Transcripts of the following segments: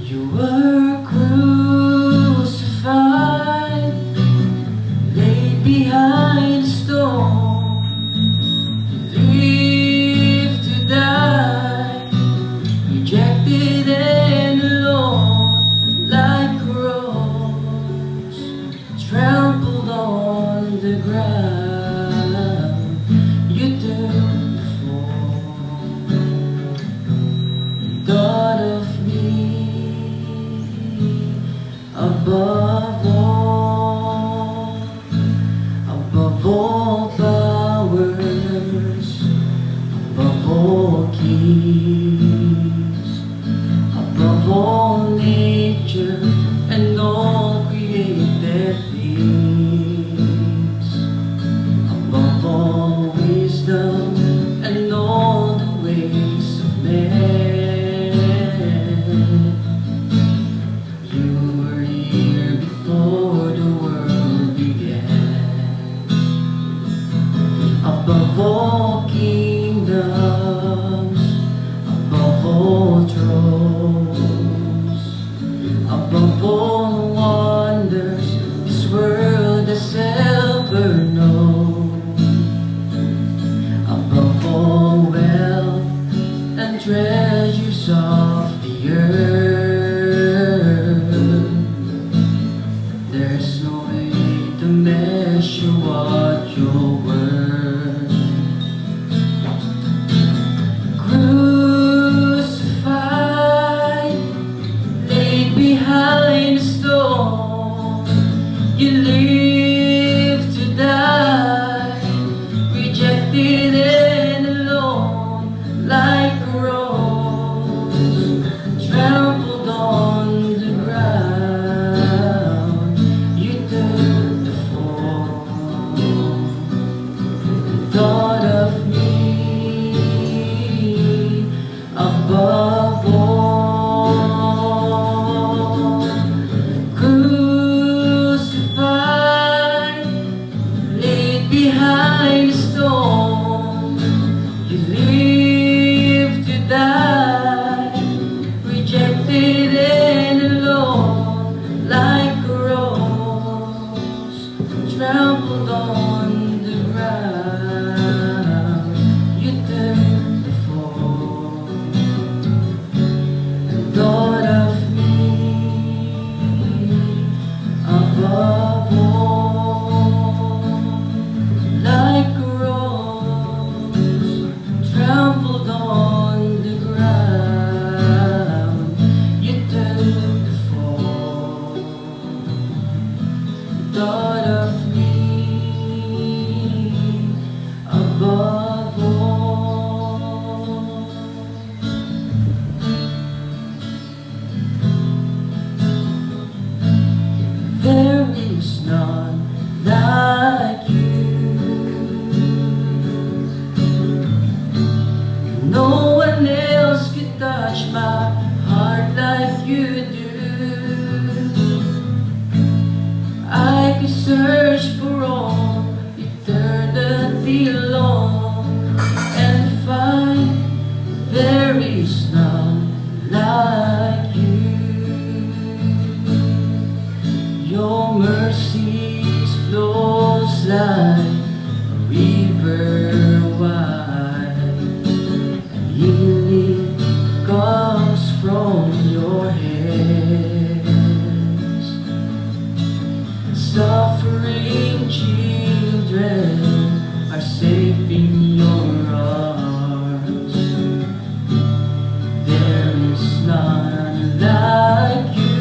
You were crucified, laid behind a stone. You lived to die, rejected and alone, like a rose trampled on the ground. You took the fall, thought of me above all powers, above all kings, above all nature and all created things, above all wisdom and all the ways of man. You were here before the world began, above all kingdoms, above all thrones, above all wonders this world has ever known, above all wealth and treasures of the earth. There's no way to measure what you're worth. Crucified, laid behind a stone. You lived to die, rejected and alone, like a rose trampled on the ground. You took the fall, thought of me above all. Crucified, laid behind a stone. You lived to die, rejected and alone, like a rose trampled on the ground. You took the fall and thought of me above all, like a rose trampled on the ground. You took the fall, thought of me above all. There is none like you. No one else could touch my heart like you do. I could search for all eternity long and find there is none like you. Your mercies flows like a river wide, and healing comes from your hands. Suffering children are safe in your arms. There is none like you.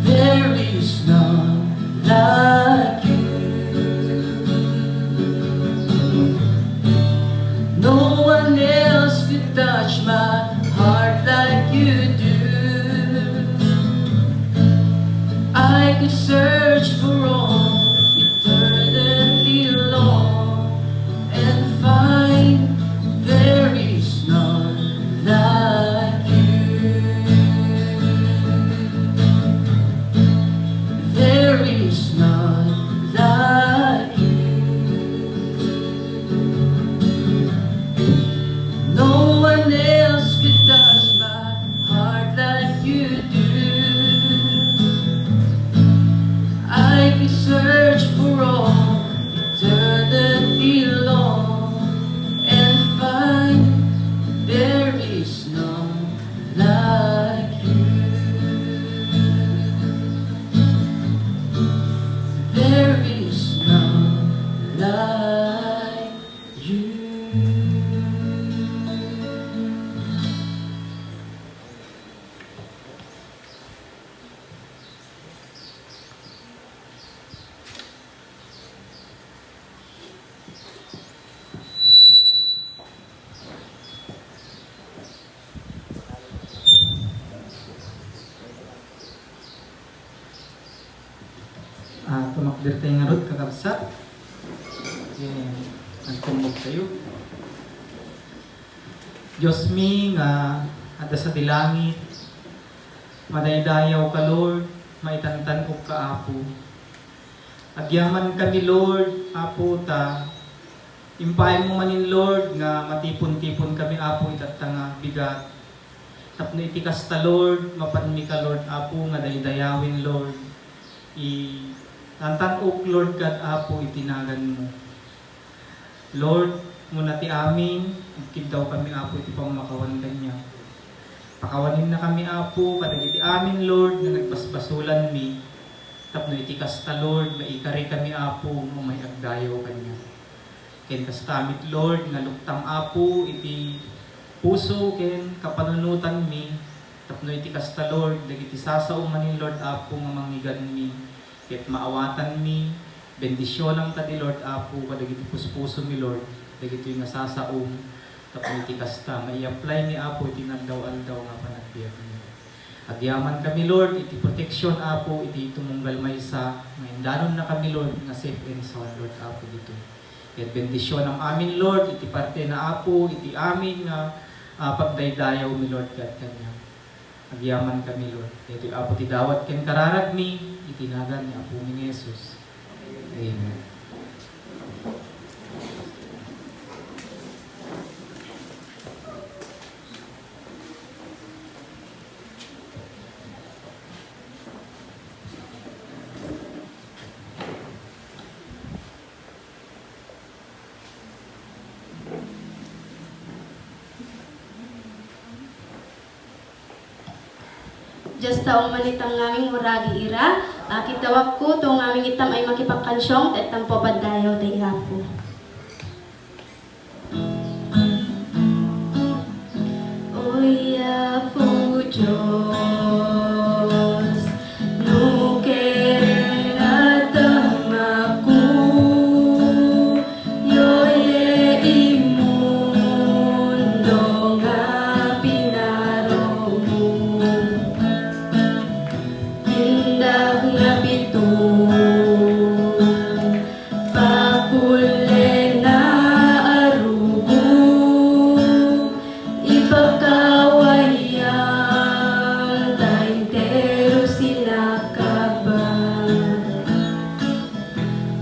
There is none like you. No one else could touch my heart like you do. I could search for all eternity long and find there is none like you. There is none like you. No one else dirtay nga rod kakabsat. Nagtumog kayo. Diyos mi nga ada sa dilangit, madaydayaw ka Lord, maitantan ko ka Apo. Agyaman kami Lord, Apo ta, impahin mo manin Lord nga matipon-tipon kami Apo itatanga bigat. Tapno itikas ta Lord, mapanmi ka Lord Apo nga daydayawin Lord. Tantan-ok Lord God Apo itinagan mo. Lord, muna ti amin, daw kami Apo iti pamakawan kanya. Pakawanin na kami Apo, kadagiti amin Lord, na nagbasbasulan mi. Tapno iti kasta Lord, maikari kami Apo, may agdayaw kanya. Ken kastamit Lord, nga luktam Apo, iti puso, ken kapanunutan mi. Tapno iti kasta Lord, dagiti sasaong manin Lord Apo, nga mangigan mi. Ket maawatan mi, bendisyonan ka di Lord Apo, kadagiti puspuso mi Lord, dagiti nga sasaong, tapno iti kasta, mai-apply ni Apo, iti nagdaw-aldaw nga panagbiyak mi. Agyaman kami Lord, iti protection Apo, iti tumunggal maysa, nga indanon na kami Lord, nga safe and sound Lord Apo dito. Ket bendisyon ang amin Lord, iti parte na Apo, iti amin nga pagdaydayaw mi Lord God kanya. Agyaman kami Lord, iti Apo ti dawat ken kararag mi, itinagan ni Apo ni Jesus. Amen. Diyos taong manitang ngaming muragi ira, kitawag ko itong ngaming itam ay makipagkansyong, at tampo padayaw tayo Apo. Oy, Apo Diyos, no querer atamaku, yoye imundo nga pinaro mo. Indah nga pito, pakule na arugo, ipakawayang taintero sila kaban.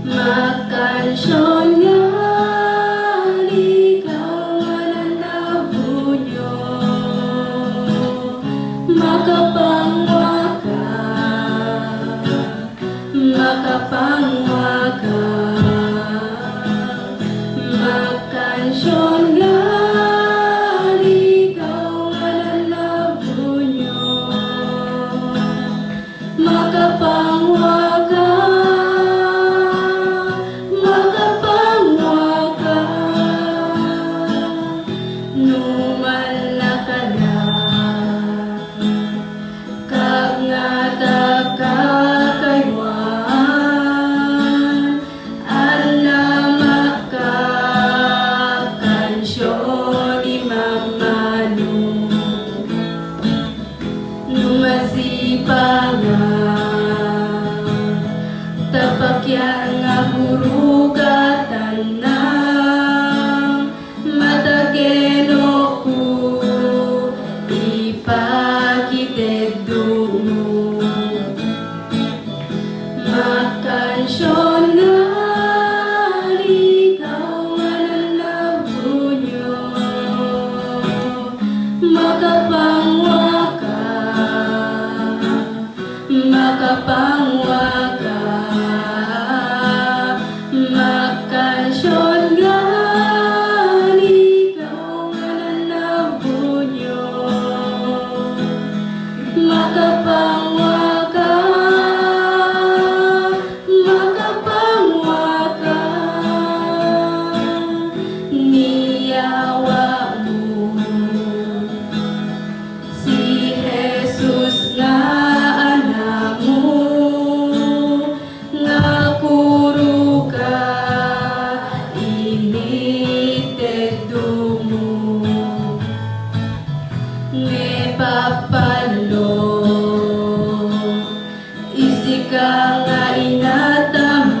Makansyon nga ikaw nga nanabunyo, makapangwaka, makapangwaka, makansyon nga ikaw nga nanabunyo, makapangwaka, makapangwaka, numala ka na. Kag nga takakaywan, ana makakansyon imamano. Numasipangan, tapakyan nga hurugatan na, matageno ko, ipakiteddo mo. Makansyon nga ikaw nga nanabunyo, makapangwaka, makapangwaka, makansyon nga ikaw nga nanabunyo, makapangwaka, makapangwaka, niyawa mo si Jesus nga anak mo, nga kuro ka initeddo mo. Nge papalo, isi ka nga inatam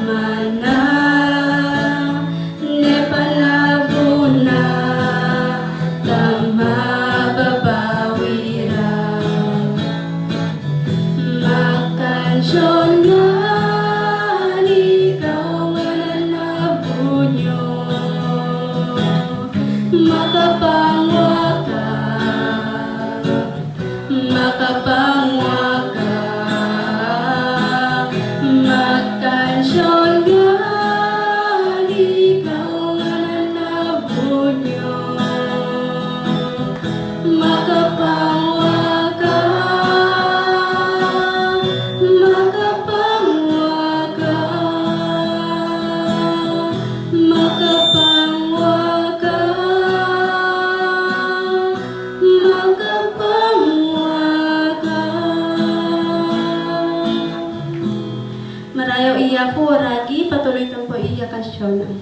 Magkansyon nga, ikaw nga nanabunyo. Makapangwa ka, makapangwa ka, makapangwa ka, makapangwa ka. Marayo iya ko, ragi, patuloy tang po iya kasyon.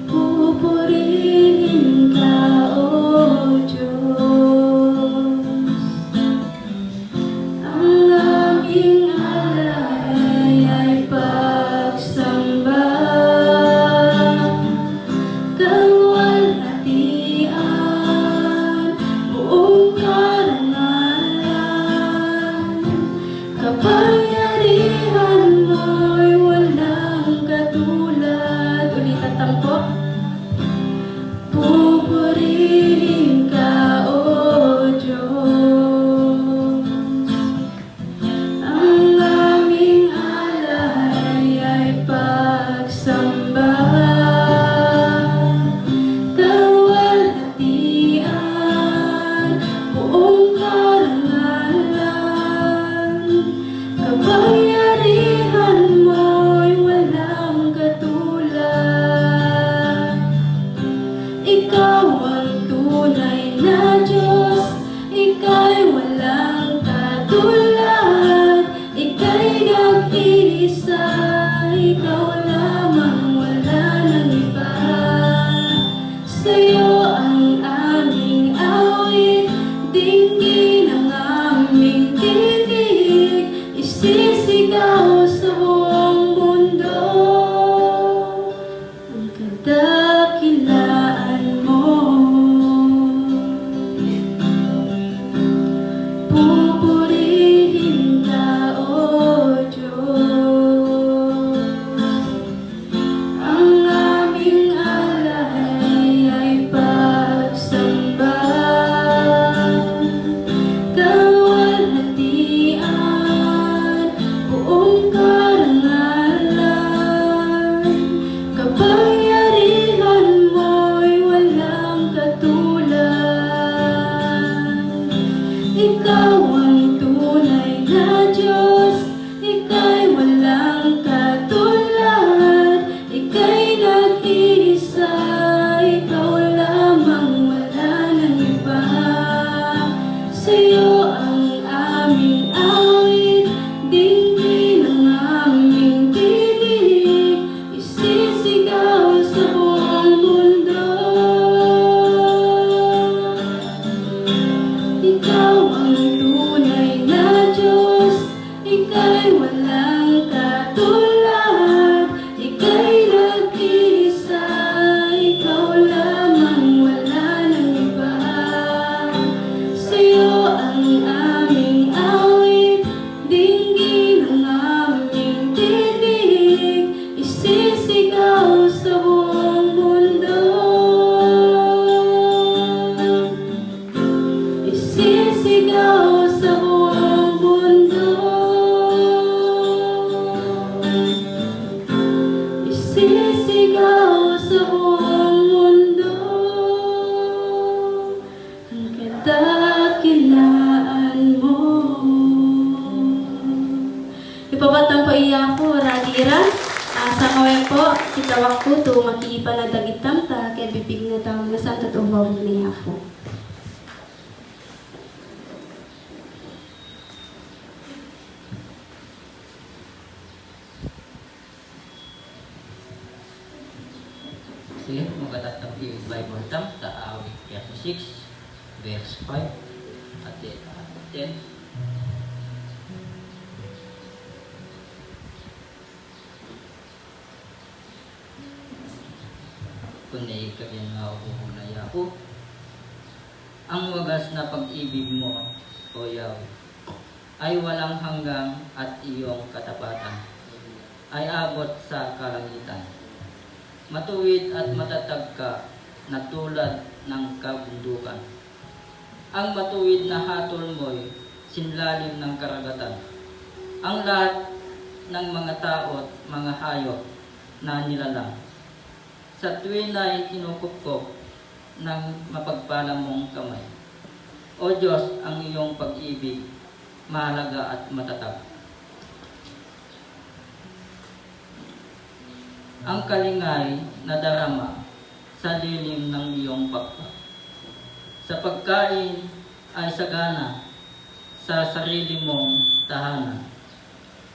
Pupurihin ka, O Diyos, ang aming alay ay pagsamba. Kawalhatian, buong karangalan, kapangyarihan mo'y walang katulad. Ulit at tampok. Pupurihin ka, O Diyos, ang aming alay ay pagsamba. Kawalhatian, buong karangalan, kapangyarihan mo'y walang katulad. Ikaw ang tunay na Diyos, ika'y walang katulad. Ika'y nag-iisa, ikaw lamang, wala nang iba. Sa'yo ang aming awit, dinggin ang aming tinig, isisigaw sa buong mundo ang kadakilaan mo. Pupurihin ka, O Diyos, ang aming alay ay pagsamba. Kawalhatian, buong karangalan, kapangyarihan mo'y walang katulad. Ikaw ang tunay na Diyos, ika'y walang katulad. Ika'y nag-iisa, ikaw lamang, wala nang iba. Sa'yo ang aming awit, dinggin ang aming tinig, isisigaw sa buong mundo. Ikaw ang tunay na Diyos, ika'y walang katulad. Ika'y nag-iisa, ikaw lamang, wala nang iba. Sa'yo ang aming awit, dinggin ang aming tinig, isisigaw sa buong mundo. Isisigaw sa buong mundo. Isisigaw sa buong mundo ang kadakilaan mo. Ipabatang po iya ko, radira. Sa kawin po, kitawak ko to makiipa na dagitam ta, kaya bibig na tawag na sa tatubaw niya po. Sige, magatatang i-Bible tam sa awit verse 6, verse 5, at 10. Kung ni kagyan nga uhuhulay ako. Ang wagas na pag-ibig mo, O Yahweh, ay walang hanggang at iyong katapatan ay abot sa kalangitan. Matuwid at matatag ka na tulad ng kabundukan. Ang matuwid na hatol mo'y sinlalim ng karagatan. Ang lahat ng mga tao at mga hayop na nilalang. Sa tuwin ay kinukupkop ng mapagpala mong kamay. O Diyos, ang iyong pag-ibig, mahalaga at matatag. Ang kalingay na darama sa lilim ng iyong pakpak. Sa pagkain ay sagana sa sarili mong tahanan.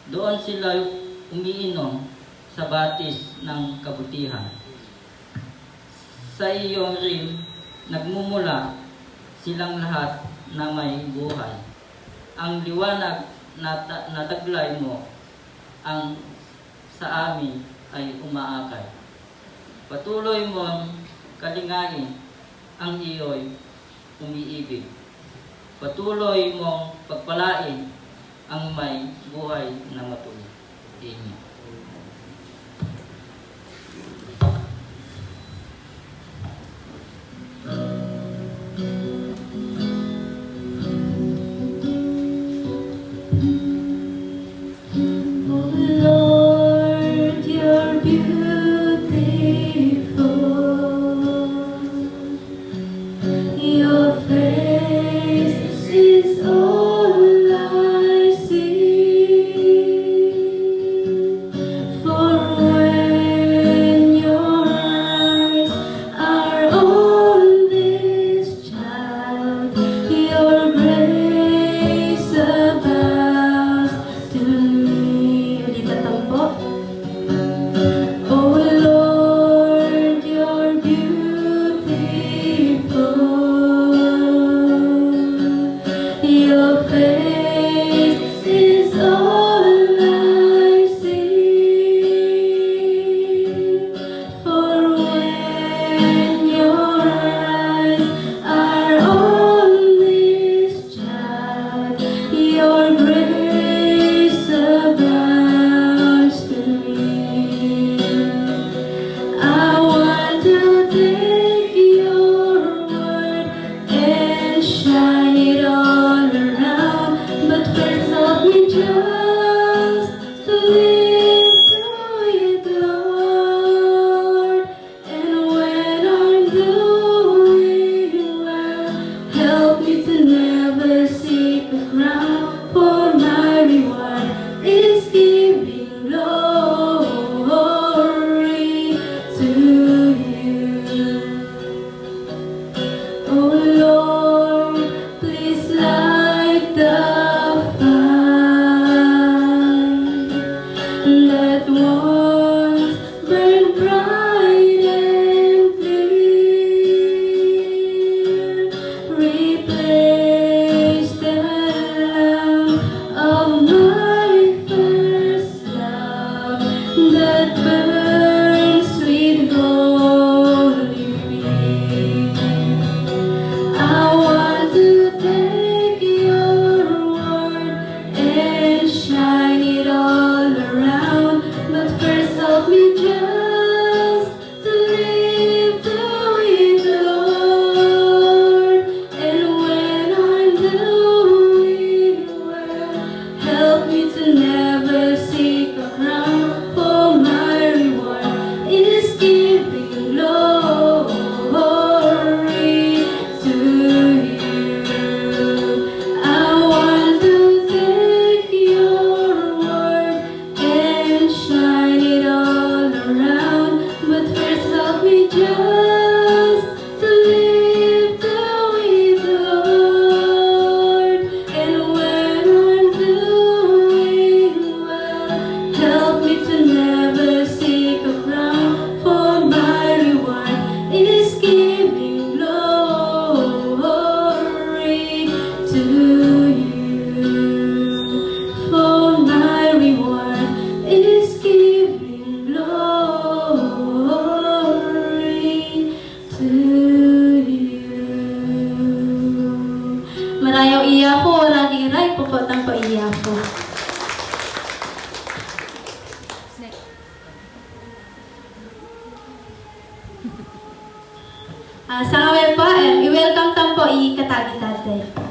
Doon sila umiinom sa batis ng kabutihan. Sa iyong rim, nagmumula silang lahat na may buhay. Ang liwanag na taglay mo ang sa amin ay umaakay. Patuloy mong kalingain ang iyo'y umiibig. Patuloy mong pagpalain ang may buhay na matuloy. Amen. Lord, you're beautiful. Your face is all I see. ipuputang po iya po. Sa ngayon po, i-welcome tam po i-katagi-tatay.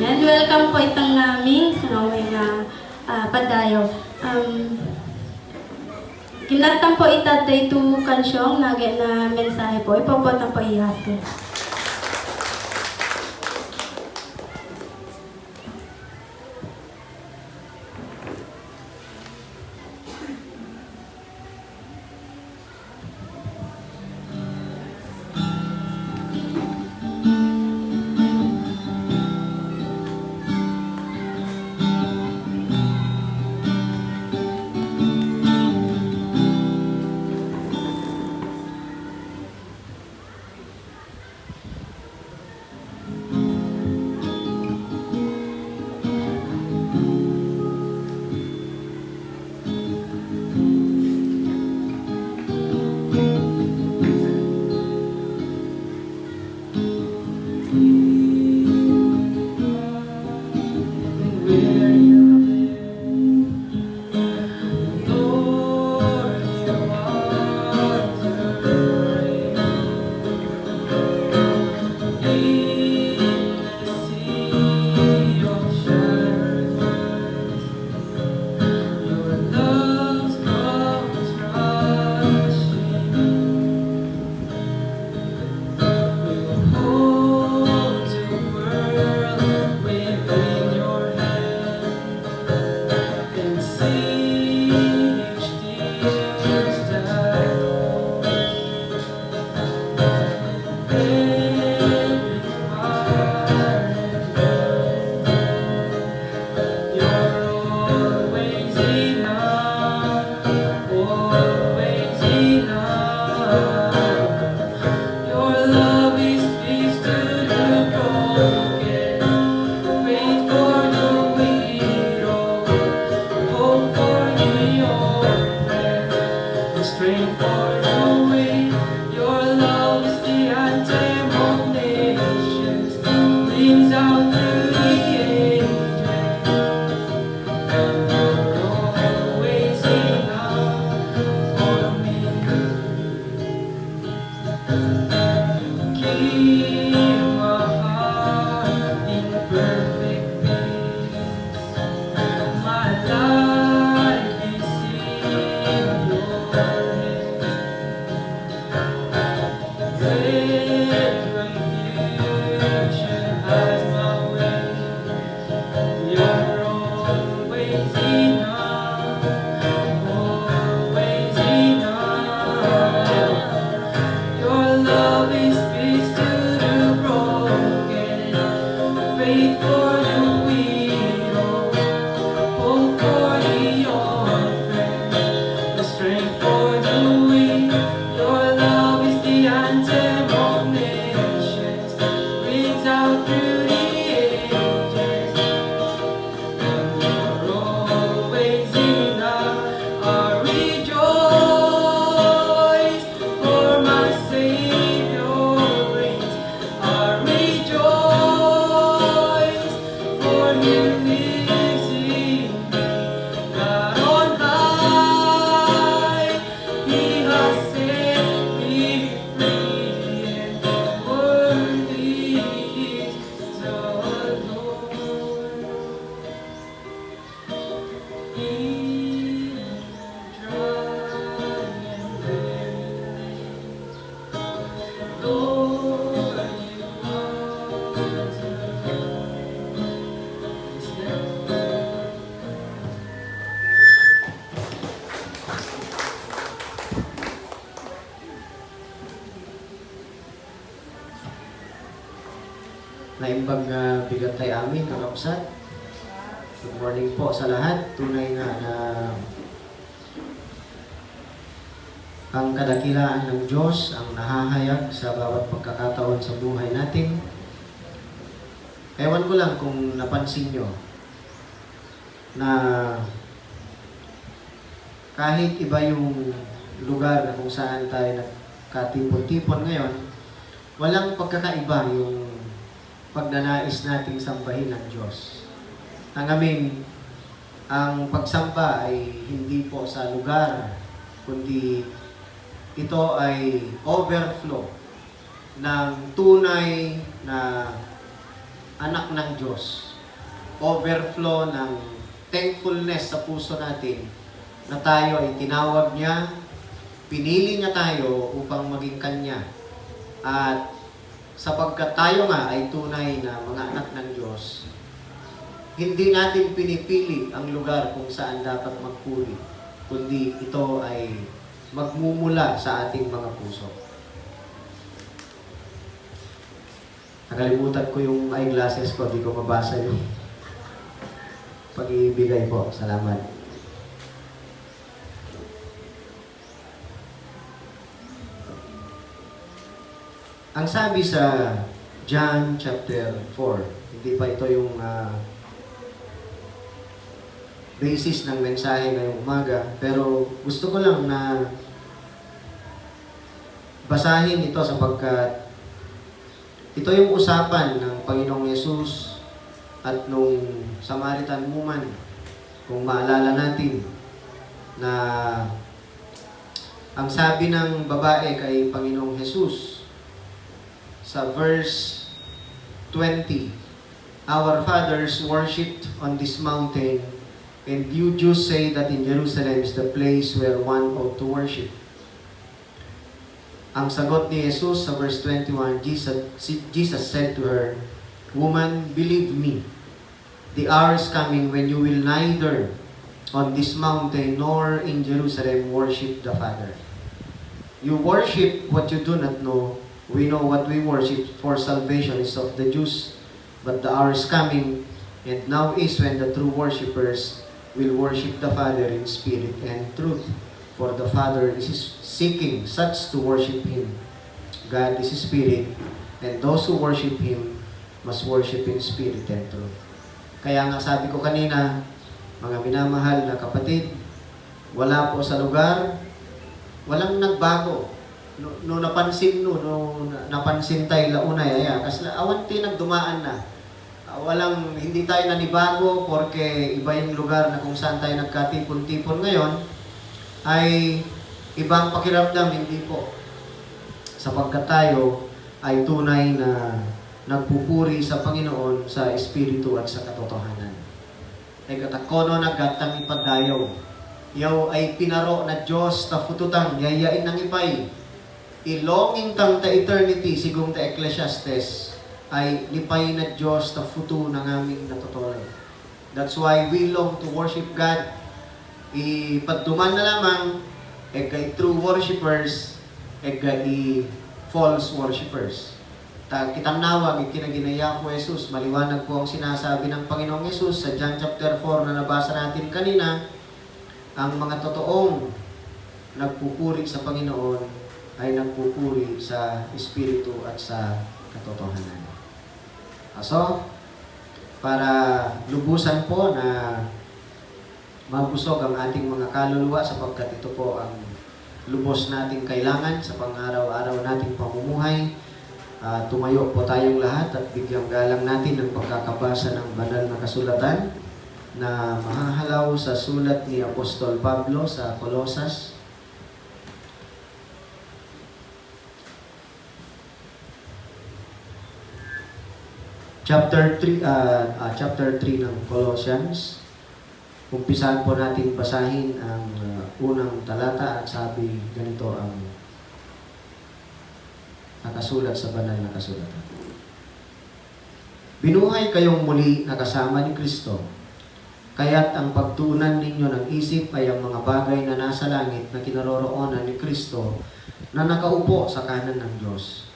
And welcome po itang namin sa naway nga padayo. Kinatang po itatay ito kansyong na mensahe po. Ipapotang po iyato. Wait for the widow, hope for the orphan. naimbag nga bigantay amin, kakapsat. Good morning po sa lahat. Tunay nga na ang kadakilaan ng Diyos ang nahahayag sa bawat pagkakataon sa buhay natin. Ewan ko lang kung napansin nyo na kahit iba yung lugar na kung saan tayo nagkatipon-tipon ngayon, walang pagkakaiba yung pagnanais nating sambahin ng Diyos. Tangamin, ang pagsamba ay hindi po sa lugar, kundi ito ay overflow ng tunay na anak ng Diyos. Overflow ng thankfulness sa puso natin na tayo ay tinawag niya, pinili niya tayo upang maging Kanya. At sapagkat tayo nga ay tunay na mga anak ng Diyos, hindi natin pinipili ang lugar kung saan dapat magpuri, kundi ito ay magmumula sa ating mga puso. Nakalimutan ko yung eyeglasses ko, di ko mabasa yung pag-ibigay po. Salamat. Ang sabi sa John chapter 4, hindi pa ito yung basis ng mensahe ngayong umaga, pero gusto ko lang na basahin ito sapagkat ito yung usapan ng Panginoong Yesus at nung Samaritan woman, kung maalala natin, na ang sabi ng babae kay Panginoong Yesus sa verse 20, "Our fathers worshipped on this mountain, and you Jews say that in Jerusalem is the place where one ought to worship." Ang sagot ni Jesus sa verse 21, Jesus said to her, "Woman, believe me, the hour is coming when you will neither on this mountain nor in Jerusalem worship the Father. You worship what you do not know. We know what we worship, for salvation is of the Jews. But the hour is coming, and now is when the true worshippers will worship the Father in spirit and truth. For the Father is seeking such to worship Him. God is Spirit, and those who worship Him must worship in spirit and truth." Kaya nga sabi ko kanina, mga minamahal na kapatid, wala po sa lugar, walang nagbago. No napansin napansin tayo launay, kasi awanti nagdumaan na. Hindi tayo nanibago porque iba yung lugar na kung saan tayo nagkatipon-tipon ngayon, ay ibang pakiramdam, hindi po. Sapagkat tayo ay tunay na nagpupuri sa Panginoon sa Espiritu at sa katotohanan. Ay katakono naggatang ipadayaw. Yaw ay pinaro na Diyos ta fututang yayain ng ipay. Ilonging tang ta eternity sigong ta Ecclesiastes ay lipay na Diyos ta futu ng aming natutuloy. That's why we long to worship God. Ipadduman na lamang kay true worshipers kay false worshipers. Kitang nawag ikinaginaya ko Jesus, maliwanag po ang sinasabi ng Panginoong Jesus sa John chapter 4 na nabasa natin kanina. Ang mga totoong nagpupuri sa Panginoon ay nagpupuri sa Espiritu at sa katotohanan. So, para lubusan po na mabusog ang ating mga kaluluwa sapagkat ito po ang lubos nating kailangan sa pang-araw-araw nating pamumuhay, tumayo po tayong lahat at bigyang galang natin ang pagkakabasa ng banal na kasulatan na mahahalaw sa sulat ni Apostol Pablo sa Colosas. Chapter 3 ng Colossians. Umpisahan po natin basahin ang unang talata at sabi ganito ang nakasulat sa banal na kasulatan. "Binuhay kayong muli na kasama ni Kristo, kaya't ang pagtuunan ninyo ng isip ay ang mga bagay na nasa langit na kinaroroonan ni Kristo na nakaupo sa kanan ng Diyos.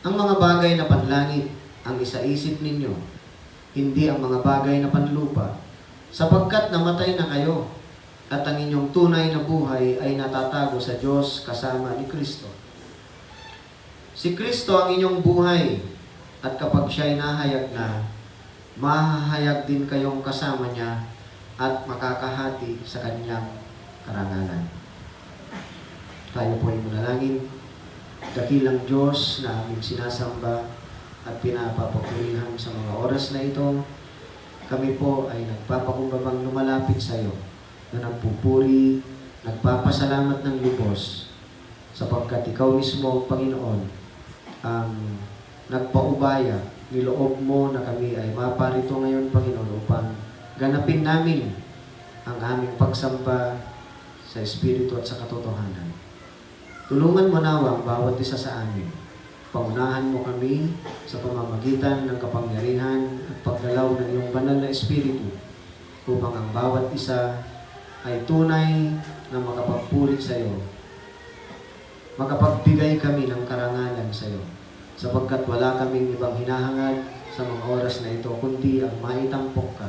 Ang mga bagay na panlangit ang isaisip ninyo, hindi ang mga bagay na panlupa, sapagkat namatay na kayo, at ang inyong tunay na buhay ay natatago sa Diyos kasama ni Kristo. Si Kristo ang inyong buhay, at kapag siya'y nahayag na, mahahayag din kayong kasama niya at makakahati sa kanyang karangalan. Tayo po ay manalangin. Dakilang Diyos na aming sinasamba at pinapapapurihan sa mga oras na ito, kami po ay nagpapakumbabang lumalapit sa iyo na nagpupuri, nagpapasalamat ng lubos sapagkat ikaw mismo, Panginoon, ang nagpaubaya, niloob mo na kami ay maparito ngayon, Panginoon, upang ganapin namin ang aming pagsamba sa Espiritu at sa katotohanan. Tulungan mo nawa ang bawat isa sa amin. Paunahan mo kami sa pamamagitan ng kapangyarihan at paggalaw ng iyong banal na Espiritu upang ang bawat isa ay tunay na makapagpurit sa iyo. Makapagbigay kami ng karangalan sa iyo sapagkat wala kaming ibang hinahangad sa mga oras na ito kundi ang maitampok ka.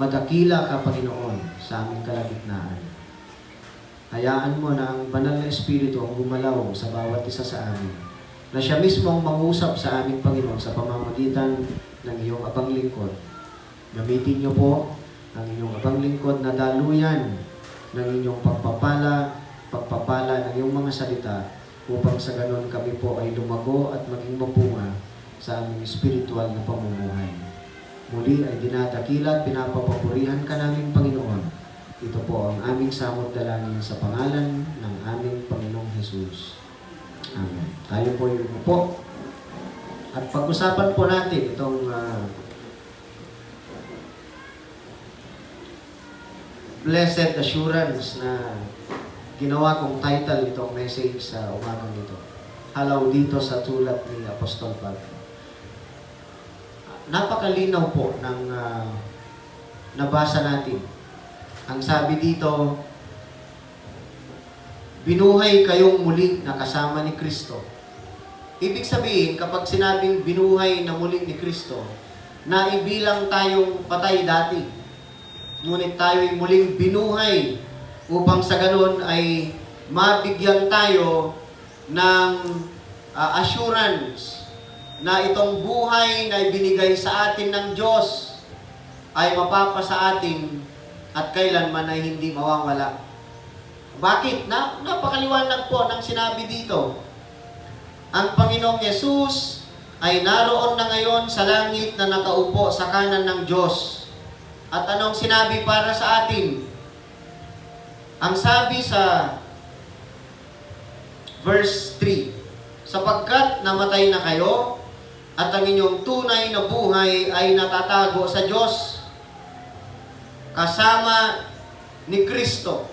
Madakila ka, Panginoon, sa aming kalagitnaan. Hayaan mo na ang banal na Espiritu ang gumalaw sa bawat isa sa amin, na siya mismo ang mangusap sa aming Panginoon sa pamamagitan ng iyong abang lingkod. Gamitin niyo po ang inyong abang lingkod na daluyan ng inyong pagpapala ng iyong mga salita upang sa ganon kami po ay lumago at maging mapunga sa aming espiritual na pamumuhay. Muli ay dinadakila at pinapapapurihan ka namin, Panginoon. Ito po ang aming samot dalangin sa pangalan ng aming Panginoong Jesus. Amen. Tayo po yung upo. At pag-usapan po natin itong Blessed Assurance na ginawa kong title itong message sa umagang ito. Halaw dito sa sulat ni Apostol Pablo. Napakalinaw po ng nabasa natin. Ang sabi dito, binuhay kayong muli na kasama ni Kristo. Ibig sabihin, kapag sinabing binuhay na muli ni Kristo, naibilang tayong patay dati. Ngunit tayo'y muling binuhay upang sa ganon ay mabigyan tayo ng assurance na itong buhay na ibinigay sa atin ng Diyos ay mapapasa atin at kailanman ay hindi mawawala. Bakit? Napakaliwanag po ng sinabi dito. Ang Panginoong Yesus ay naroon na ngayon sa langit na nakaupo sa kanan ng Diyos. At anong sinabi para sa atin? Ang sabi sa verse 3, sapagkat namatay na kayo at ang inyong tunay na buhay ay natatago sa Diyos kasama ni Kristo.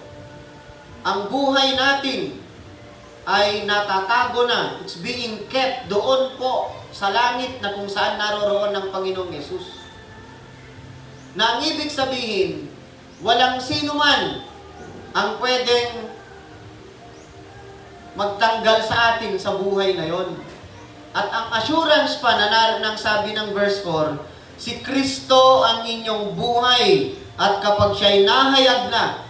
Ang buhay natin ay natatago na. It's being kept doon po sa langit na kung saan naroroon ng Panginoong Yesus. Na ang ibig sabihin, walang sino man ang pwedeng magtanggal sa atin sa buhay na yon. At ang assurance pa na nang sabi ng verse 4, si Kristo ang inyong buhay. At kapag siya'y nahayag na,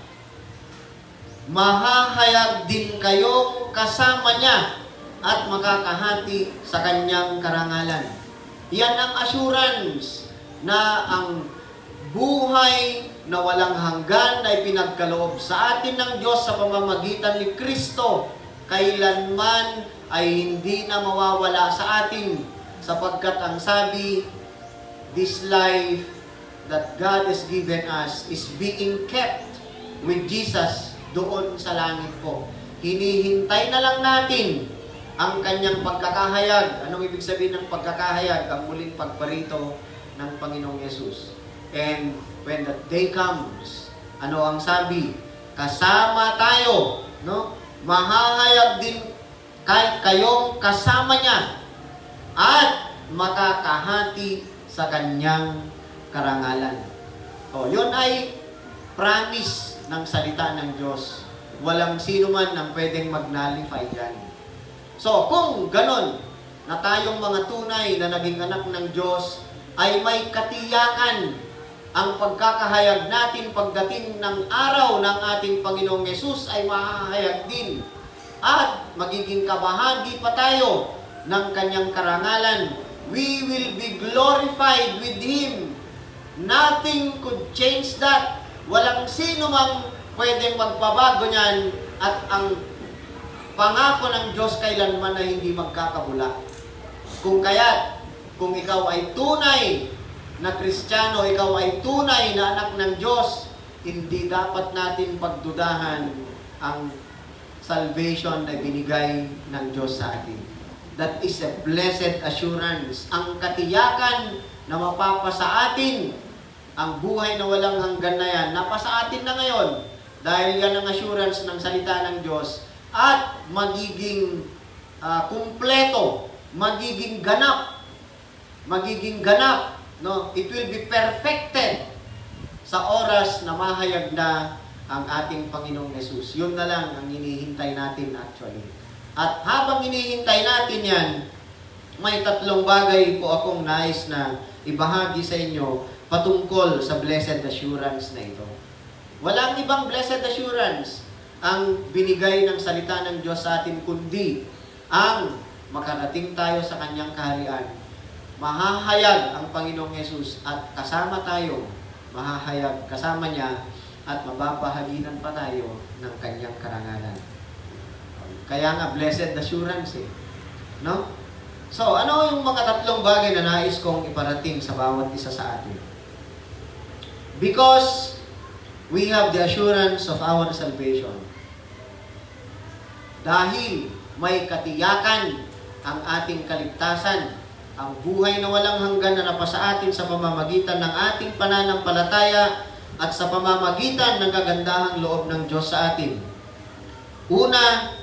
mahahayag din kayong kasama niya at makakahati sa kanyang karangalan. Yan ang assurance na ang buhay na walang hanggan na ipinagkaloob sa atin ng Diyos sa pamamagitan ni Kristo, kailanman ay hindi na mawawala sa atin sapagkat ang sabi, this life that God has given us is being kept with Jesus doon sa langit po. Hinihintay na lang natin ang kanyang pagkakahayag. Anong ibig sabihin ng pagkakahayag? Ang muling pagparito ng Panginoong Yesus. And when that day comes, ano ang sabi? Kasama tayo, no? Mahahayag din kayong kasama niya at makakahati sa kanyang karangalan. O, yun ay promise ng salita ng Diyos. Walang sino man ang pwedeng mag-nullify yan. So, kung ganon, na tayong mga tunay na naging anak ng Diyos ay may katiyakan ang pagkakahayag natin pagdating ng araw ng ating Panginoong Yesus ay mahahayag din at magiging kabahagi pa tayo ng kanyang karangalan. We will be glorified with Him. Nothing could change that. Walang sino mang pwedeng magpabago niyan at ang pangako ng Diyos kailanman ay hindi magkakabula. Kung kaya't, kung ikaw ay tunay na Kristiyano, ikaw ay tunay na anak ng Diyos, hindi dapat natin pagdudahan ang salvation na binigay ng Diyos sa atin. That is a blessed assurance. Ang katiyakan na mapapasa atin, ang buhay na walang hanggan na yan, napasa atin na ngayon. Dahil yan ang assurance ng salita ng Diyos. At magiging kumpleto, magiging ganap, no? It will be perfected sa oras na mahayag na ang ating Panginoong Yesus. Yun na lang ang hinihintay natin actually. At habang hinihintay natin yan, may 3 bagay po akong nais na ibahagi sa inyo patungkol sa blessed assurance na ito. Walang ibang blessed assurance ang binigay ng salita ng Diyos sa atin, kundi ang makarating tayo sa kanyang kaharian. Mahahayag ang Panginoong Yesus at kasama tayo, mahahayag kasama niya at mababahaginan pa tayo ng kanyang karangalan. Kaya nga, blessed assurance no? So, ano yung mga 3 bagay na nais kong iparating sa bawat isa sa atin? Because we have the assurance of our salvation. Dahil may katiyakan ang ating kaligtasan, ang buhay na walang hanggan na napasa atin sa pamamagitan ng ating pananampalataya at sa pamamagitan ng kagandahang loob ng Diyos sa atin. Una,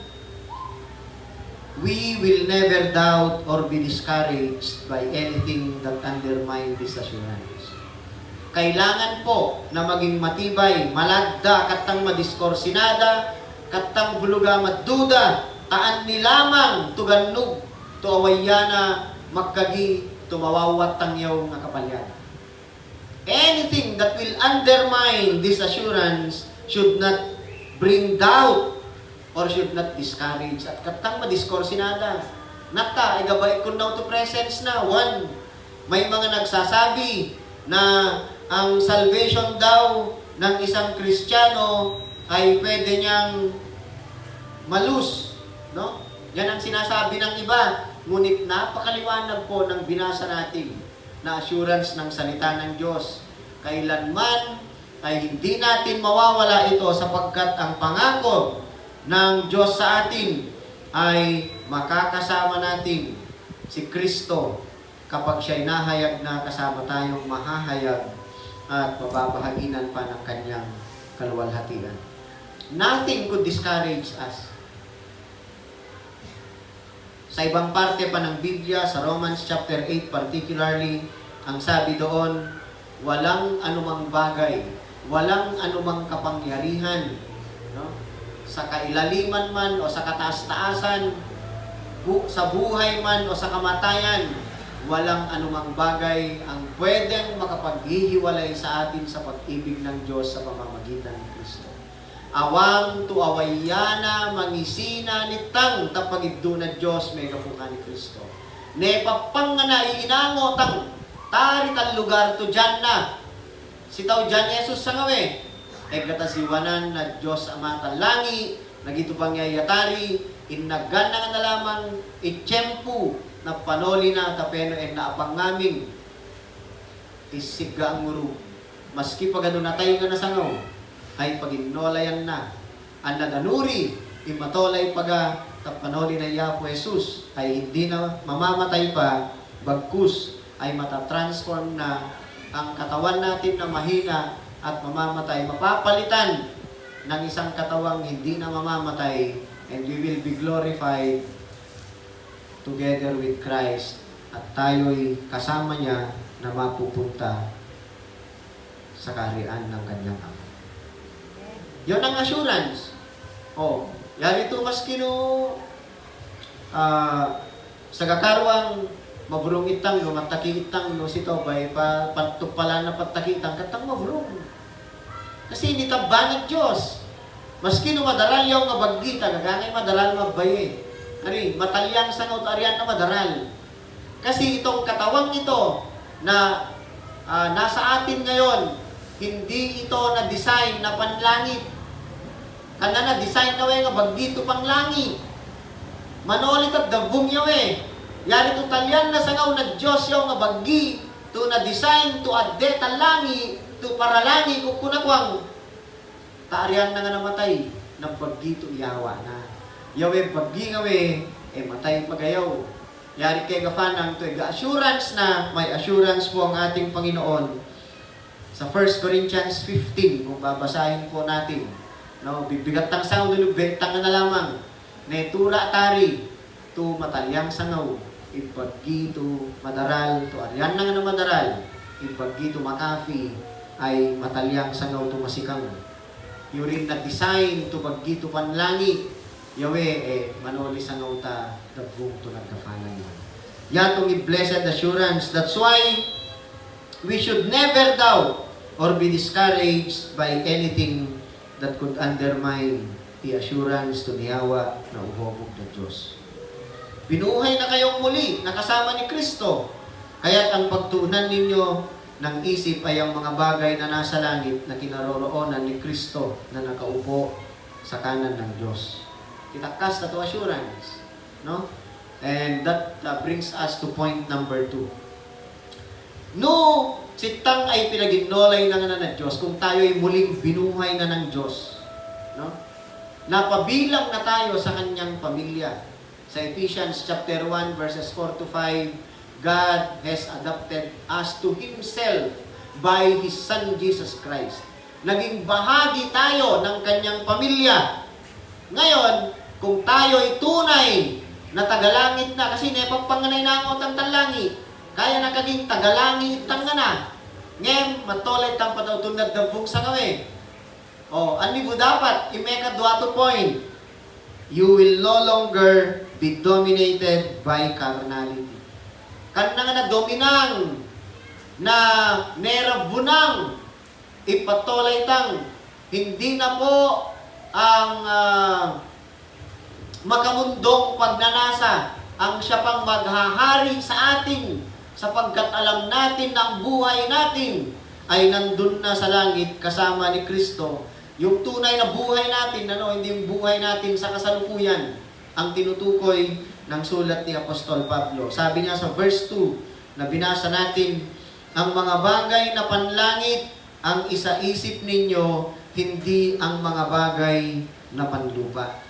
we will never doubt or be discouraged by anything that undermine this assurance. Kailangan po na maging matibay, malagda, katang madiskorsinada, katang buluga madduda, taan ni lamang tugannog, tuawayana, magkagi, tumawawat tangyaw nga kapalyan. Anything that will undermine this assurance should not bring doubt or should not discourage. At katang madiskorsinada, nata, igabay ko now to presence na. 1, may mga nagsasabi na ang salvation daw ng isang Kristiyano ay pwede niyang malus, no? Yan ang sinasabi ng iba. Ngunit napakaliwanag po ng binasa natin na assurance ng salita ng Diyos. Kailanman ay hindi natin mawawala ito sapagkat ang pangako ng Diyos sa atin ay makakasama natin si Kristo kapag siya'y nahayag na kasama tayong mahahayag at mababahaginan pa ng kanyang kaluwalhatian. Nothing could discourage us. Sa ibang parte pa ng Biblia, sa Romans chapter 8 particularly, ang sabi doon, walang anumang bagay, walang anumang kapangyarihan, no? Sa kailaliman man o sa kataas-taasan, sa buhay man o sa kamatayan, walang anumang bagay ang pwedeng makapaghihiwalay sa atin sa pag-ibig ng Diyos sa pamamagitan ng Kristo. Awang tuawayana mangisina nitang tapagiddo na Diyos may kafungan ni Kristo. Nepapang nga na iinangotang taritan lugar to dyan na. Sitaw dyan Jesus sa ngawe. Katasiwanan na Diyos Ama talangi, nagito pangyayatari, inagan na nga na lamang itsyempu na panoli na tapeno na apang ngaming isiga ang muru. Maski pag ano na tayo nga nasangaw, ay paginolayan na. Ang nadanuri, imatolay paga tapanoli na Yapo Jesus, ay hindi na mamamatay pa, bagkus ay matatransform na ang katawan natin na mahina at mamamatay, mapapalitan ng isang katawang hindi na mamamatay, and we will be glorified together with Christ at tayo'y kasama niya na mapupunta sa kaharian ng kanyang Ama. Yun ang assurance. Yarito maski no sa gakarwang maburong itang no, mataki itang no, sito bay pala na pataki itang katang maburong. Kasi hindi tabanag Diyos. Maski no madaral yaw nga baggi, tagagangay madaral mabaye. Ari, matalyang sa ngaw arian na madaral. Kasi itong katawang ito na nasa atin ngayon, hindi ito na-design na panlangit. Kana na-design na nga baggi ito panglangit. Manolit at dabong yaw Yari to talyan na sangaw na Diyos yaw nga baggi to na-design to adde talangi to paralangi kung kunakwang taarian na nga namatay ng baggi to iyawa na. Yawe baggi nga matay pagayaw. Yari kay gafanang to assurance na may assurance po ang ating Panginoon sa 1 Corinthians 15 kung babasahin po natin. No, bibigat tang sangaw dulu bentang na lamang. Netura tari to matalyang sangaw. Ipaggi to madaral to arian na nga na madaral. Ipaggi to makafi ay matalyang sangaw to masikang. Yurin na design to paggi to panlangi. Yawe manoli sangaw ta dabong to nagkafanan mo. Yatong blessed assurance. That's why we should never doubt or be discouraged by anything that could undermine the assurance to niyawa na uhobog ng Diyos. Binuhay na kayong muli, nakasama ni Kristo. Kaya't ang pagtuunan ninyo ng isip ay ang mga bagay na nasa langit na kinaroroonan ni Kristo na nakaupo sa kanan ng Diyos. Itakas na to assurance. No? And that brings us to point number 2. No, sitang ay pinaginolay na nga ng Diyos kung tayo ay muling binuhay na ng Diyos. No? Napabilang na tayo sa kanyang pamilya. Sa Ephesians chapter 1 verses 4 to 5, God has adopted us to Himself by His Son Jesus Christ. Naging bahagi tayo ng kanyang pamilya. Ngayon, kung tayo ay tunay na tagalangit na, kasi nepagpanganay na ang otang talangi, kaya na kaging tagalangit tang na. Ngayon, matolay tang patautunad na bung sa kami. Ano mo dapat? I-make a duato point. You will no longer be dominated by carnality. Kan nga na dominang na nerabunang ipatolay tang hindi na po ang makamundong pagnanasa ang siya pang maghahari sa atin sapagkat alam natin na ang buhay natin ay nandun na sa langit kasama ni Kristo. Yung tunay na buhay natin, hindi yung buhay natin sa kasalukuyan, ang tinutukoy ng sulat ni Apostol Pablo. Sabi niya sa verse 2 na binasa natin, ang mga bagay na panlangit ang isaisip ninyo, hindi ang mga bagay na panlupa.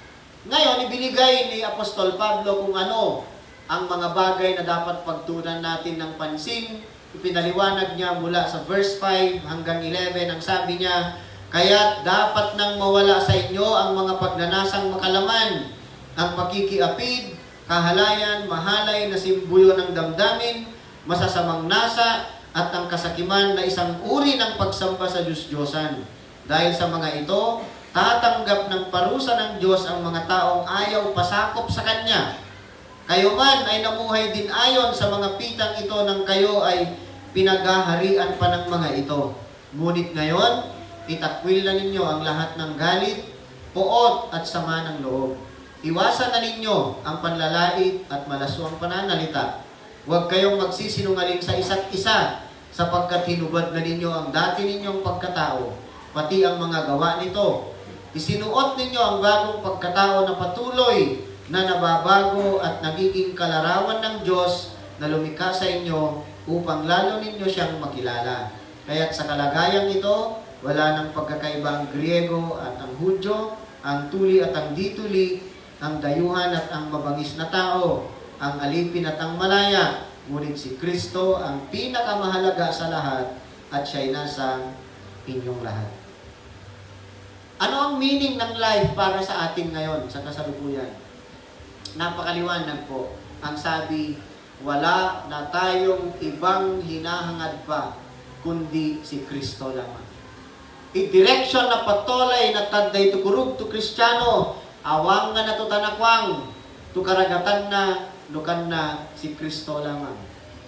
Ngayon, ibinigay ni Apostol Pablo kung ano ang mga bagay na dapat pagtuunan natin ng pansin. Ipinaliwanag niya mula sa verse 5 hanggang 11. Ang sabi niya, kaya't dapat nang mawala sa inyo ang mga pagnanasang makalaman, ang pakikiapid, kahalayan, mahalay na simbuyo ng damdamin, masasamang nasa, at ang kasakiman na isang uri ng pagsamba sa Diyos-Diyosan. Dahil sa mga ito, tatanggap ng parusa ng Diyos ang mga taong ayaw pasakop sa Kanya. Kayo man ay namuhay din ayon sa mga pitang ito nang kayo ay pinaghaharian pa ng mga ito. Ngunit ngayon, itakwil na ninyo ang lahat ng galit, poot at sama ng loob. Iwasan na ninyo ang panlalait at malaswang pananalita. Huwag kayong magsisinungaling sa isa't isa, sapagkat hinubad na ninyo ang dati ninyong pagkatao, pati ang mga gawa nito. Isinuot ninyo ang bagong pagkatao na patuloy na nababago at nagiging kalarawan ng Diyos na lumikha sa inyo upang lalo ninyo siyang makilala. Kaya't sa kalagayang ito, wala ng pagkakaibang Griego at ang Hudyo, ang tuli at ang dituli, ang dayuhan at ang mabangis na tao, ang alipin at ang malaya, ngunit si Kristo ang pinakamahalaga sa lahat at siya'y nasa inyong lahat. Ano ang meaning ng life para sa atin ngayon, sa kasalukuyan? Napakaliwanag po. Ang sabi, wala na tayong ibang hinahangad pa, kundi si Kristo lamang. I-direction na patolay na taday tukurug to Kristiyano, awang nga natutanakwang, to karagatan na nukan na si Kristo lamang.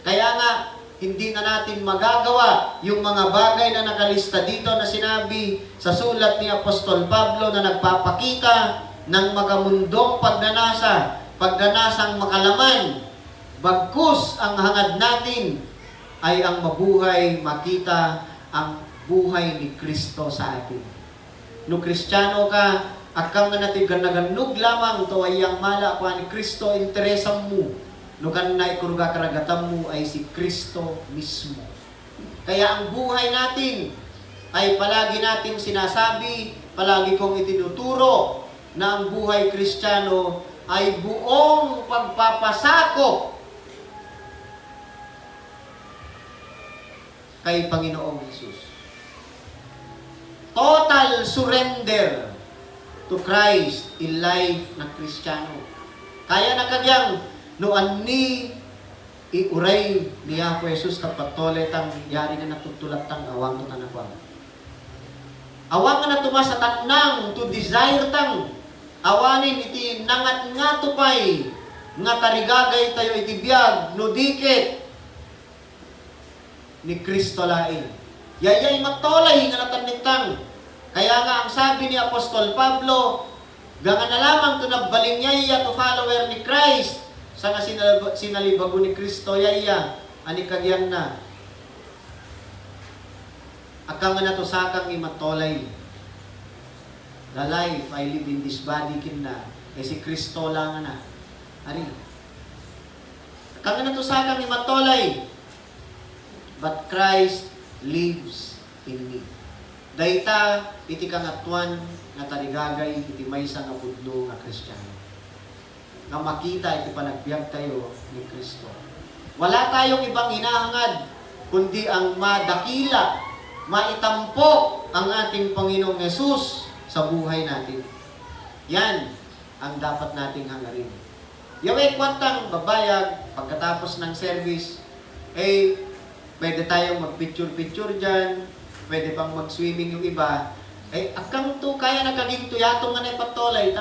Kaya nga, hindi na natin magagawa yung mga bagay na nakalista dito na sinabi sa sulat ni Apostol Pablo na nagpapakita ng makamundong pagnanasang makalaman. Bagkus ang hangad natin ay ang mabuhay, makita ang buhay ni Kristo sa atin. No Kristiyano ka, akang nga natin ganaganug lamang to ay ang mala pa ni Kristo interesam mo. No kan na ikuruga karagatan mo ay si Kristo mismo. Kaya ang buhay natin ay palagi nating sinasabi, palagi kong itinuturo na ang buhay Kristiyano ay buong pagpapasakop kay Panginoong Hesus. Total surrender to Christ in life ng Kristiyano. Kaya nakagyang noan ni iuray niya po Jesus kapatole tang yari na natutulat tang awang to tanakwang. Awang na tuma sa tanang to desire tang awanin iti nangat nga tupay nga tarigagay tayo iti biyag no dikit ni Kristo lain. Yayay matolay nga natanintang. Kaya nga ang sabi ni Apostol Pablo, ganga na lamang to nabalinyaya to follower ni Christ, sa nga sinalibago ni Kristo yaya, ani kagyan na. Akang nga natusakang imatolay. The life I live in this body kin na, eh si Kristo lang na. Ari. Akang nga natusakang imatolay. But Christ lives in me. Dayta, iti kangatuan, nga tarigagay, iti maysa nga budlo nga Kristiyano. Na makita iti panagbiag tayo ni Kristo. Wala tayong ibang hinahangad, kundi ang madakila, maitampok ang ating Panginoong Hesus sa buhay natin. Yan ang dapat nating hangarin. Yaway kwantang babayag, pagkatapos ng service, pwede tayong mag-picture-picture dyan, pwede pang mag-swimming yung iba, akang to, kaya nagkaging tuyatong nga na ipatolay,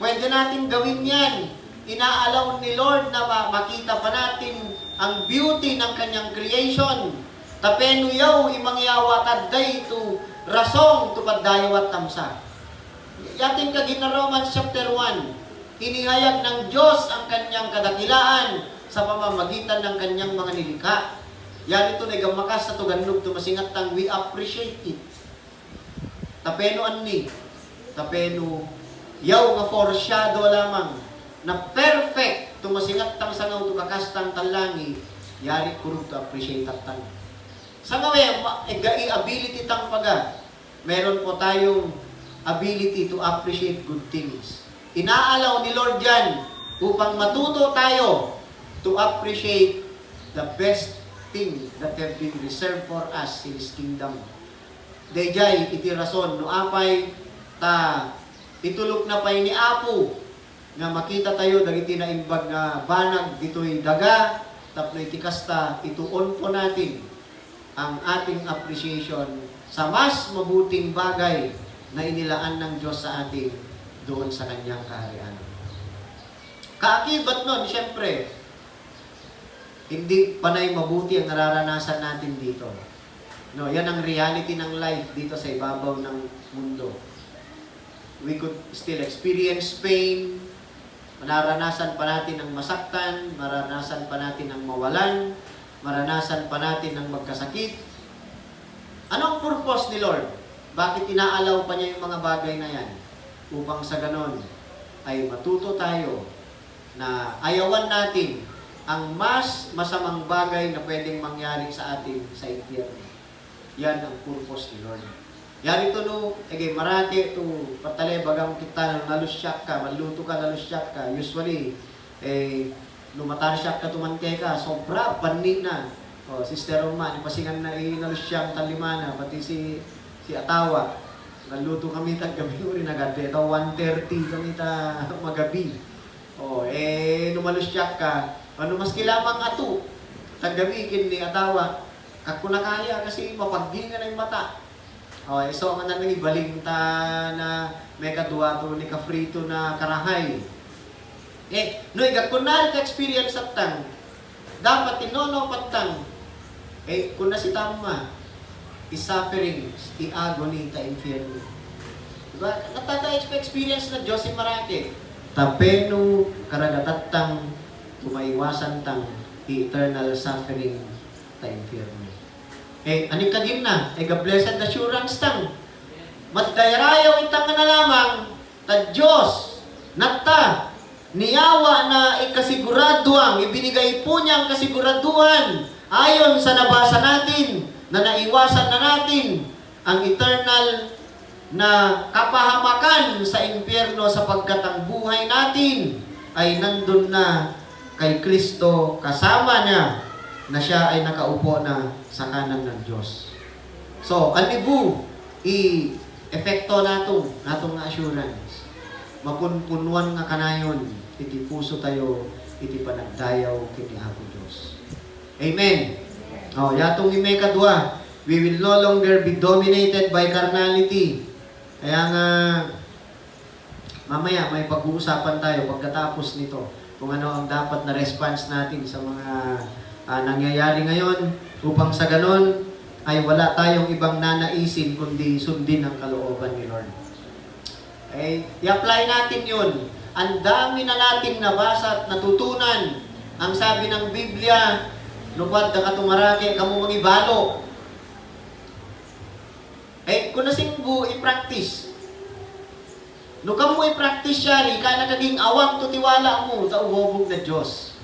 pwede natin gawin yan. Inaalaw ni Lord na makita pa natin ang beauty ng kanyang creation. Tapeno yaw imangyawa tadday to rasong to paddayawat tamsa. Yating kagina Romans chapter 1, inihayag ng Diyos ang kanyang kadakilaan sa pamamagitan ng kanyang mga nilikha. Yan ito na gamakas sa tugannog tumasingat tang we appreciate it. Tapeno anni, tapeno yaw nga foreshadow lamang na perfect tumasingat tang sangaw tukakastang talangi yari kurog to appreciate tang. Sa ngawe, ability tang paga, meron po tayong ability to appreciate good things. Inaalaw ni Lord yan upang matuto tayo to appreciate the best thing that have been reserved for us in His kingdom. Dayjay iti rason no apay ta itulok na pay ni Apo nga makita tayo dagiti na imbag nga banag dito'y daga tapno iti kasta ituon po natin ang ating appreciation sa mas mabuting bagay na inilaan ng Diyos sa atin doon sa kanyang kaharian. Kaakibat nun, siyempre, hindi panay mabuti ang nararanasan natin dito. No, yan ang reality ng life dito sa ibabaw ng mundo. We could still experience pain, mararanasan pa natin ang masaktan, mararanasan pa natin ang mawalan, maranasan pa natin ang magkasakit. Anong purpose ni Lord? Bakit inaalaw pa niya yung mga bagay na yan? Upang sa ganon ay matuto tayo na ayawan natin ang mas masamang bagay na pwedeng mangyari sa atin sa impyerno. Yan ang purpose ni Lord. Yari ito no, marati ito, patale bagang kita nalusyak ka, maluto ka, nalusyak ka. Usually, numatarasyak ka, tumantay ka, sobra, panin na. O, Sister Roma, ipasingan na nalusyak talimana, pati si Atawa. Naluto kami gabi rin agad. Ito, 1:30 kami magabi. O, numalusyak ka, maski lamang ato, tagabikin ni Atawa, kako na kaya kasi mapagdingan na yung mata. Okay, so ang nang ibaling ta na may kaduwato ni kafrito na karahay. No, kunwari ka experience at tang, dapat tinono patang, kung na si tama, suffering, agony, ta infierno. Diba? Natata-experience na Diyos si Marake. Tapeno, karagatatang, kumaiwasan tang, eternal suffering, ta infierno. Anik ka din na, blessed assurance tang, matdayarayaw itang na lamang, ta Diyos, natta, niyawa na ikasiguraduang, ibinigay po niya ang kasiguraduhan, ayon sa nabasa natin, na naiwasan na natin, ang eternal na kapahamakan sa impyerno sapagkat ang buhay natin ay nandun na kay Kristo, kasama niya na siya ay nakaupo na sa kanan ng Diyos. So, anibu, i-efekto natong assurance. Mapunpunuan nga kanayon, iti puso tayo, iti panagdayaw kini Apo Diyos. Amen. Yatong imay kadwa, we will no longer be dominated by carnality. Kaya nga, mamaya may pag-uusapan tayo pagkatapos nito kung ano ang dapat na response natin sa mga nangyayari ngayon upang sa ganon ay wala tayong ibang nanaisin kundi sundin ang kalooban ni Lord. I-apply natin yun. Ang dami na nating nabasa at natutunan. Ang sabi ng Biblia, nubad na katumarake, kamu mangibalo. Kung nasingbu, i-practice. No kamu i-practice siya, ka nagaging awang tutiwala mo sa ubobog na Diyos.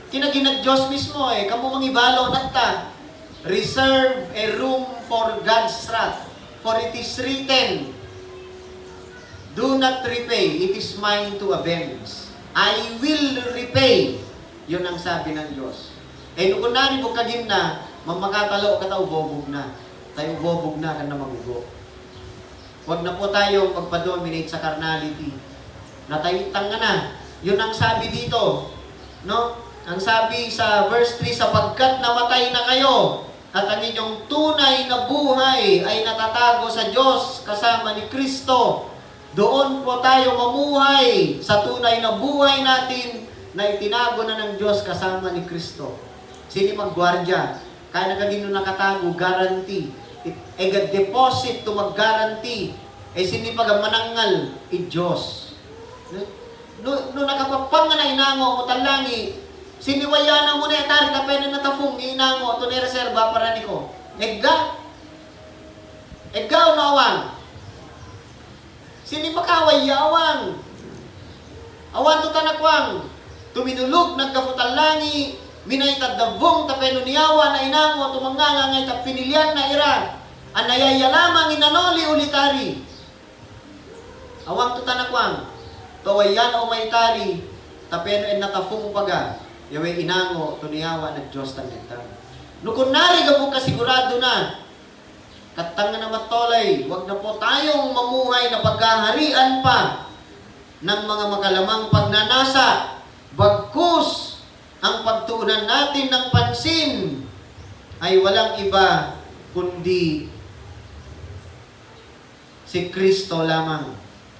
Kinaginag Diyos mismo kamu mangibalo natta. Reserve a room for God's wrath. For it is written, do not repay, it is mine to avenge. I will repay. Yun ang sabi ng Diyos. Nung kunari mo kagim na, mamakatalo ka ubobog na. Tayo ubobog na ka na magugo. Huwag na po tayo magpa-dominate sa carnality. Natayitang nga na. Yun ang sabi dito. No? Ang sabi sa verse 3, sapagkat namatay na kayo, at ang inyong tunay na buhay ay natatago sa Diyos kasama ni Kristo. Doon po tayo mamuhay sa tunay na buhay natin na itinago na ng Diyos kasama ni Kristo. Sini maggwardya, kaya nagagino nakatago, guarantee. Deposit to mag-guarantee. Sini pagamanangal, Diyos. No nakapapang na inango mo talangi, siniwayanan mo na itari na pwede na tafong inango, ito ni reserva para niko. Egga unawang. Sini makawayawang. Awan to tanakwang. Tuminulog, nagkafutalangi, minaitad dabong, tapeno niyawa na inango, tumanganga ngay tapinilyan na ira. Anayaya lamang inanoli ulitari. Awang to tanakwang. Tawayan o maitari, tapeno en natafong upaga. Yawe inango, tuniyawa ng Diyos tanitang. Nukunari ka po kasigurado na, katanga na matolay, wag na po tayong mamuhay na pagkaharian pa ng mga makalamang pagnanasa. Bagkus, ang pagtuunan natin ng pansin ay walang iba kundi si Kristo lamang.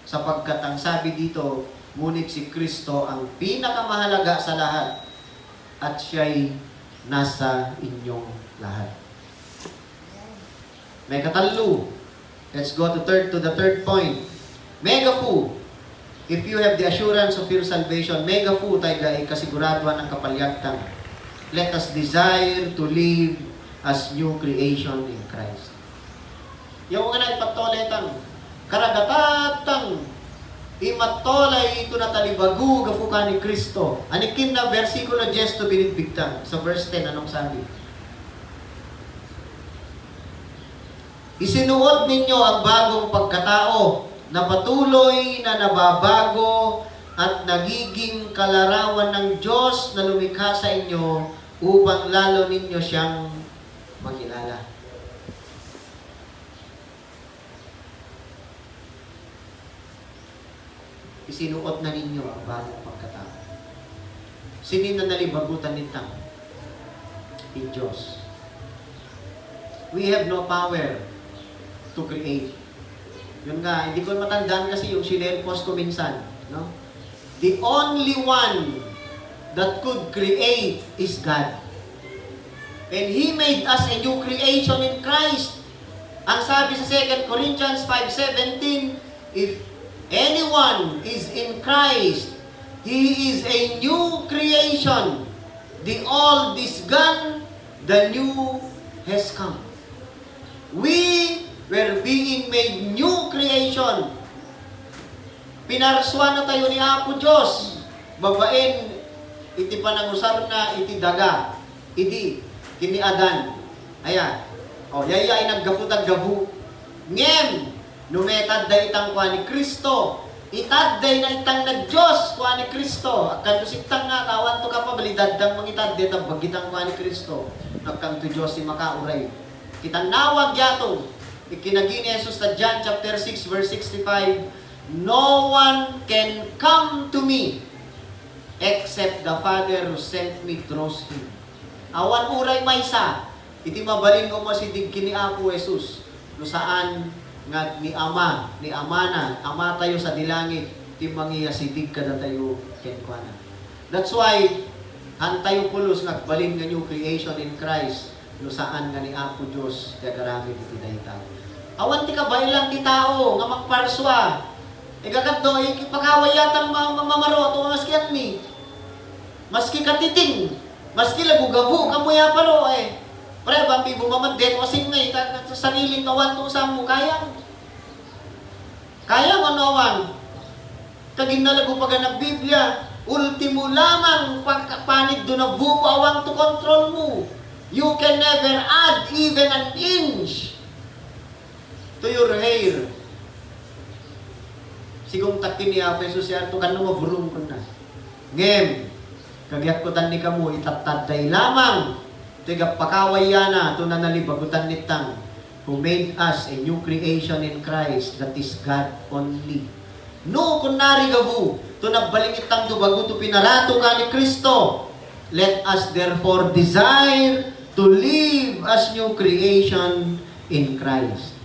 Sapagkat ang sabi dito, ngunit si Kristo ang pinakamahalaga sa lahat at siya'y nasa inyong lahat. May katalo. Let's go to the third point. Megafu. If you have the assurance of your salvation, megafu tayo ay kasiguraduhan ng kapalyagtang. Let us desire to live as new creation in Christ. Yung nga na ipatoletang, karagatatang, imatolay ito na talibagu gafuka ni Kristo. Anikin na versikulo 10 to binitbigtang. Sa verse 10, anong sabi? Isinuot ninyo ang bagong pagkatao na patuloy na nababago at nagiging kalarawan ng Diyos na lumikha sa inyo upang lalo ninyo siyang makilala. Isinuot na ninyo ang bagong pagkatao. Sinin na nalibagutan nitang in Diyos. We have no power to create. Yun nga, hindi ko matandaan kasi yung sinerpos ko minsan. No? The only one that could create is God. And He made us a new creation in Christ. Ang sabi sa 2 Corinthians 5:17, if anyone is in Christ, he is a new creation. The old is gone, the new has come. We were being made new creation. Pinarswa na tayo ni Apo Diyos. Babaen, iti panangusar na iti daga. Idi, kini Adan. Ayan. O, yaya ay naggafu. Ngem, numetad da itang kwa ni Kristo. Itad day na itang na Diyos kwa ni Kristo. Kanto sitang nga, tawan to ka pa, balidad dang mangitad dita, bagitang kwa ni Kristo. Nagkang to Diyos si makauray. Kitang nawag yatong, ikinagin ni Jesus sa John chapter 6 verse 65, no one can come to me except the Father who sent me draws him. Awan uray maysa, iti mabalin ko mo si digkin ni Apo Jesus, no saan nga ni Ama na, Ama tayo sa dilangit, ti mangiya si digkada tayo kenkwana. That's why, han tayo pulos nagbalin nga new creation in Christ, no saan nga ni Apo Diyos, kagaramit iti dayta. Awan ti kabailang ti tao, nga magparswa, ikakadto, ipakaway yatang mamamaro, ito maski at mi. Maski katiting, maski lagugabu, kamuya paro eh. Pre, bambi bumamaddet, wasing ngay, sa sariling kawan to sa mo, kayang ano. Kaging nalago pag ang Biblia, ultimo lamang pagkapanid do na buo awang to control mo. You can never add even an inch to your hair. Sigong takin ni Apo Jesus yan, to kan na mavurong ko na. Ngem, kagyat ko tan ni kamo, itatad lamang. Tiga pakaway yana, to na nalibagutan nitang, who made us a new creation in Christ, that is God only. No, kunari gabu, to nagbalingit tang dubago, to pinarato ka ni Kristo. Let us therefore desire to live as new creation in Christ.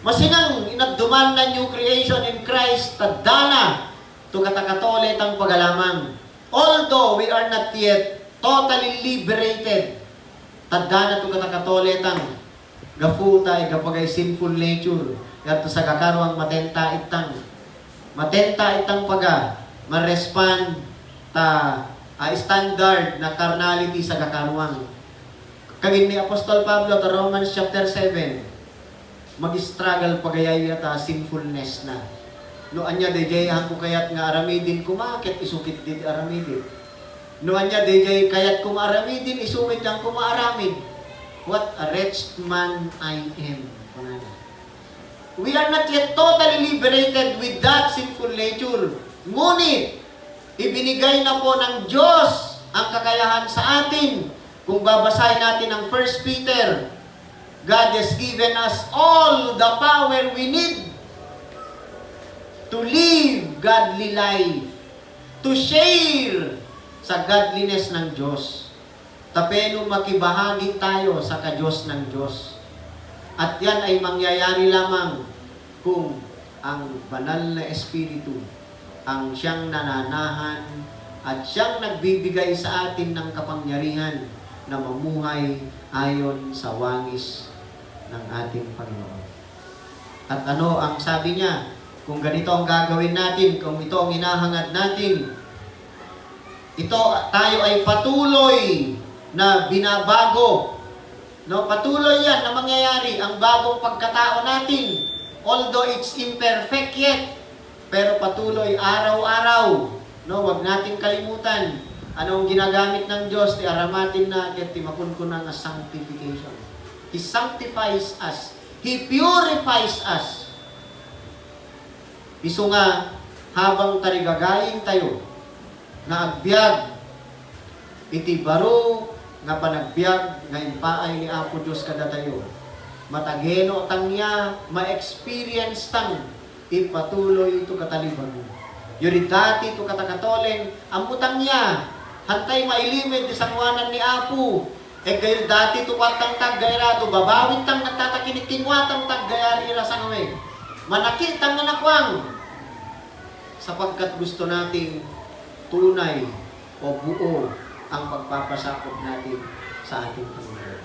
Masinang inagduman na new creation in Christ, tadana, to katakatole tang pagalamang. Although we are not yet totally liberated, tadana to katakatole tang gafuta, ikapagay sinful nature, yato sa kakarwang matenta itang paga, ma-respond ta standard na carnality sa kakarwang. Kagin ni Apostol Pablo ta Romans chapter 7, mag-struggle pagayay yata sinfulness na. No anya DJ ko kayat nga aramidin kumakit isukit dit aramidin. No anya DJ kayat kung aramidin isukit yang kumaaramid. What a wretched man I am. We are not yet totally liberated with that sinful nature. Ngunit, ibinigay na po ng Diyos ang kakayahan sa atin. Kung babasahin natin ang 1 Peter, God has given us all the power we need to live godly life, to share sa godliness ng Diyos. Tapeno makibahagi tayo sa ka-Diyos ng Diyos. At yan ay mangyayari lamang kung ang banal na Espiritu ang siyang nananahan at siyang nagbibigay sa atin ng kapangyarihan na mamuhay ayon sa wangis ng ating Panginoon. At ano ang sabi niya? Kung ganito ang gagawin natin, kung ito ang hinahangad natin, ito tayo ay patuloy na binabago. No, patuloy yan na mangyayari ang bagong pagkatao natin. Although it's imperfect yet, pero patuloy araw-araw. No, wag nating kalimutan anong ginagamit ng Diyos, ti aramatin na ket ti makunkunan nga sanctification. He sanctifies us. He purifies us. Isu nga, habang tarigagaying tayo, na agbyag, iti baro, nga panagbyag, nga impaay ni Apo Diyos kada tayo. Matageno tangya, ma-experience tang, ipatuloy ito kataliban mo. Yuri dati ito katakatoleng, ang putang niya, hantay mailimid, isangwanan ni Apo, kayo dati ito kwatang taggayra, babawit tang nagtatakinikingwatang taggayarira sa ngayon. Manakit ang nanakwang, sapagkat gusto nating tunay o buo ang pagpapasakop natin sa ating Panginoon.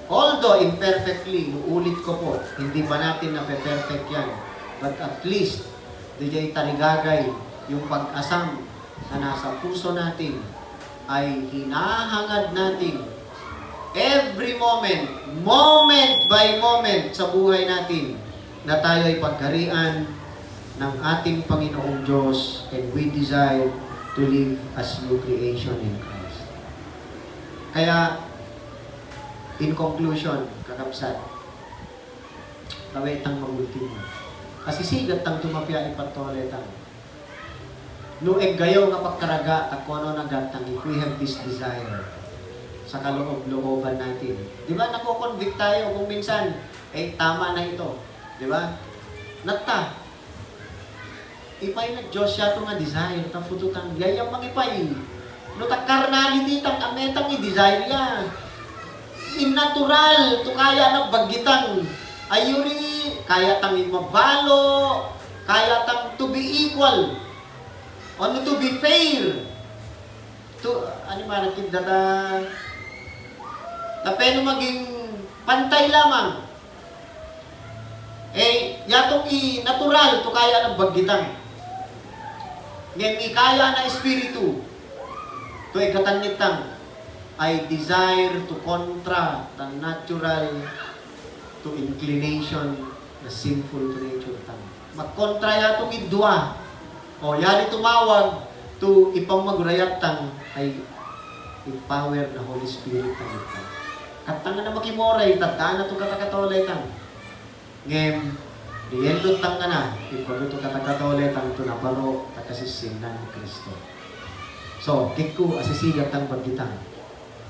Although imperfectly, uulit ko po, hindi pa natin na-perfect yan. But at least, DJ tarigagay, yung pag-asam na nasa puso natin ay hinahangad natin every moment, moment by moment sa buhay natin na tayo ay pagkarian ng ating Panginoong Diyos, and we desire to live as new creation in Christ. Kaya, in conclusion, kakapsat, tawetang magultimo. Kasi sigat tang tumapya ipatoletang. No gayaw nga pagkaraga at kung ano nagatang, if we have this desire sa kaloob-looban natin. Di ba, nakoconvict tayo kung minsan, tama na ito. Di ba? Natta. Ipay na Diyos siya ito nga desire, ta fututan, yayang magipay. No ta carnality, tang ametang i-desire niya. In natural, to kaya na bagitang, ayuri, kaya tang mabalo, kaya tang to be equal, ano to be fair, to, ano marakit data, tapeno maging pantay lamang. Yatong i-natural, to kaya na bagitang. Ngayon, ikaya na espiritu, to ikatanitang, I desire to contra the natural to inclination na sinful to nature tang. Magkontra yatong idua. O yari tumawag to ipang magurayat tang ay empower na Holy Spirit tang ito. Katanga na makimoray, tataan na to katakatolay tang. Ngem, diendot tang ka na, ipag ito katakatolay tang ito naparo takasisinan ni Kristo. So, kiku asisigat tang pagkitang.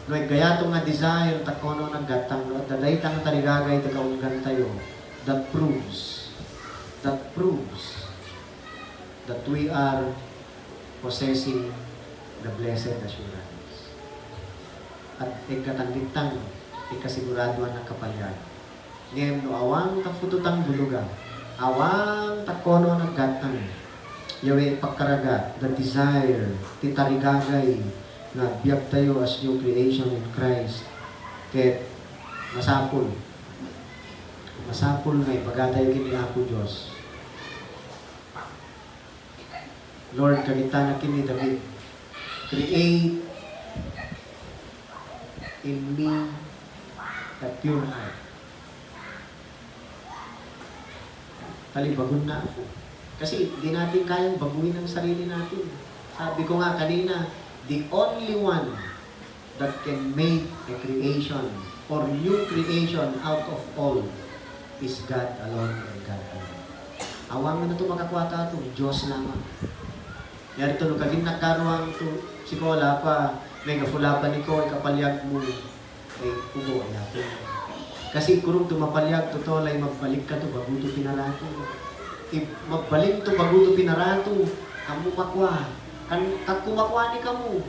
No, gayato nga desire, takono ng gatang, no, daday tang tarigagay, tagaunggan tayo, that proves that we are possessing the blessed assurance. At ikatanditang, ikasiguraduan ng kapalyan. Ngayon, no, awang tafututang buluga, awang takono ng gatang, yawe pagkaraga, the desire, titarigagay, na biyag tayo as new creation in Christ. Kaya masapul nga ipagatayo kini ako Diyos. Lord, kagita na kini David, create in me a pure heart. Talibagon na ako. Kasi di natin kayang baguhin ang sarili natin. Sabi ko nga kanina, the only one that can make a creation or new creation out of all is God alone and God alone. Awang na ito makakwata ito, Diyos lamang. Yari ito, kaging nagkaroon ito, si Kola pa, may gafulapan ni ko, ikapalyag mo, ugo, ayapin. Kasi kurong tumapalyag ito, lay magbalik ka ito, bago ito pinarato. Magbalik ito, bago ito pinarato, kamu makwa. Kag kumakwa ni kamu.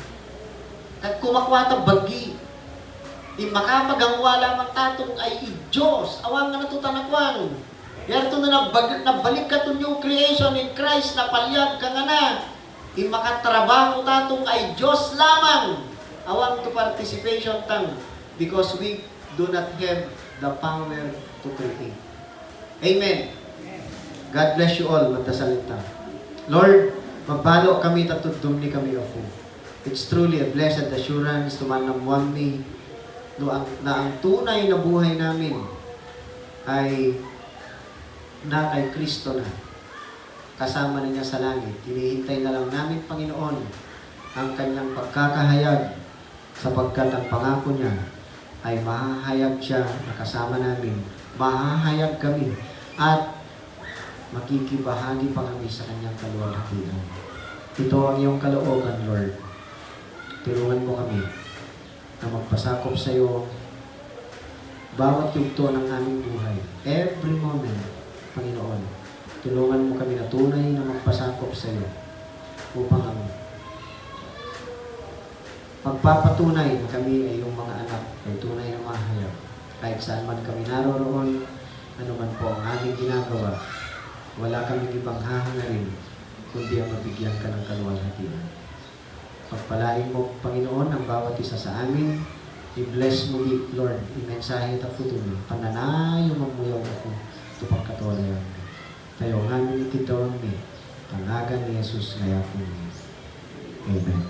Kag kumakwa ta bagi. Di makapagangwa lamang tatong ay i-Diyos. Awang nga natutanakwang. Yarto na nabalik ka to new creation in Christ, napalyag ka nga na. Di makatrabaho tatong ay Diyos lamang. Awang to participation tang. Because we do not have the power to create. Amen. God bless you all. Magdasalita. Lord, mabalo kami tatudum ni kami ako. It's truly a blessed assurance to manamwang ni na ang tunay na buhay namin ay na kay Kristo na. Kasama na niya sa langit. Hinihintay na lang namin, Panginoon, ang kanyang pagkakahayag sapagkat ang pangako niya ay mahahayag siya na kasama namin. Mahahayag kami at makikibahagi pa kami sa kanyang kaluwalhatian. Ito ang iyong kalooban, Lord. Tulungan mo kami na magpasakop sa iyo bawat yugto ng aming buhay. Every moment, Panginoon. Tulungan mo kami na tunay na magpasakop sa iyo upang ang pagpapatunay na kami ay iyong mga anak ay tunay na mahayag. Kahit saan man kami naroroon, ano man po ang aming ginagawa, wala kaming ibang hahangarin, kundi ang mabigyan ka ng kaluwalhatian. Pagpalain mo, Panginoon, ang bawat isa sa amin. I-bless mo, Lord, imensahe ta futo mo. Pananayo magmuyaw ako. Ito pagkatolayan mo. Tayo ngamin ikitawan mo. Panagan ni Jesus na yapon mo. Amen.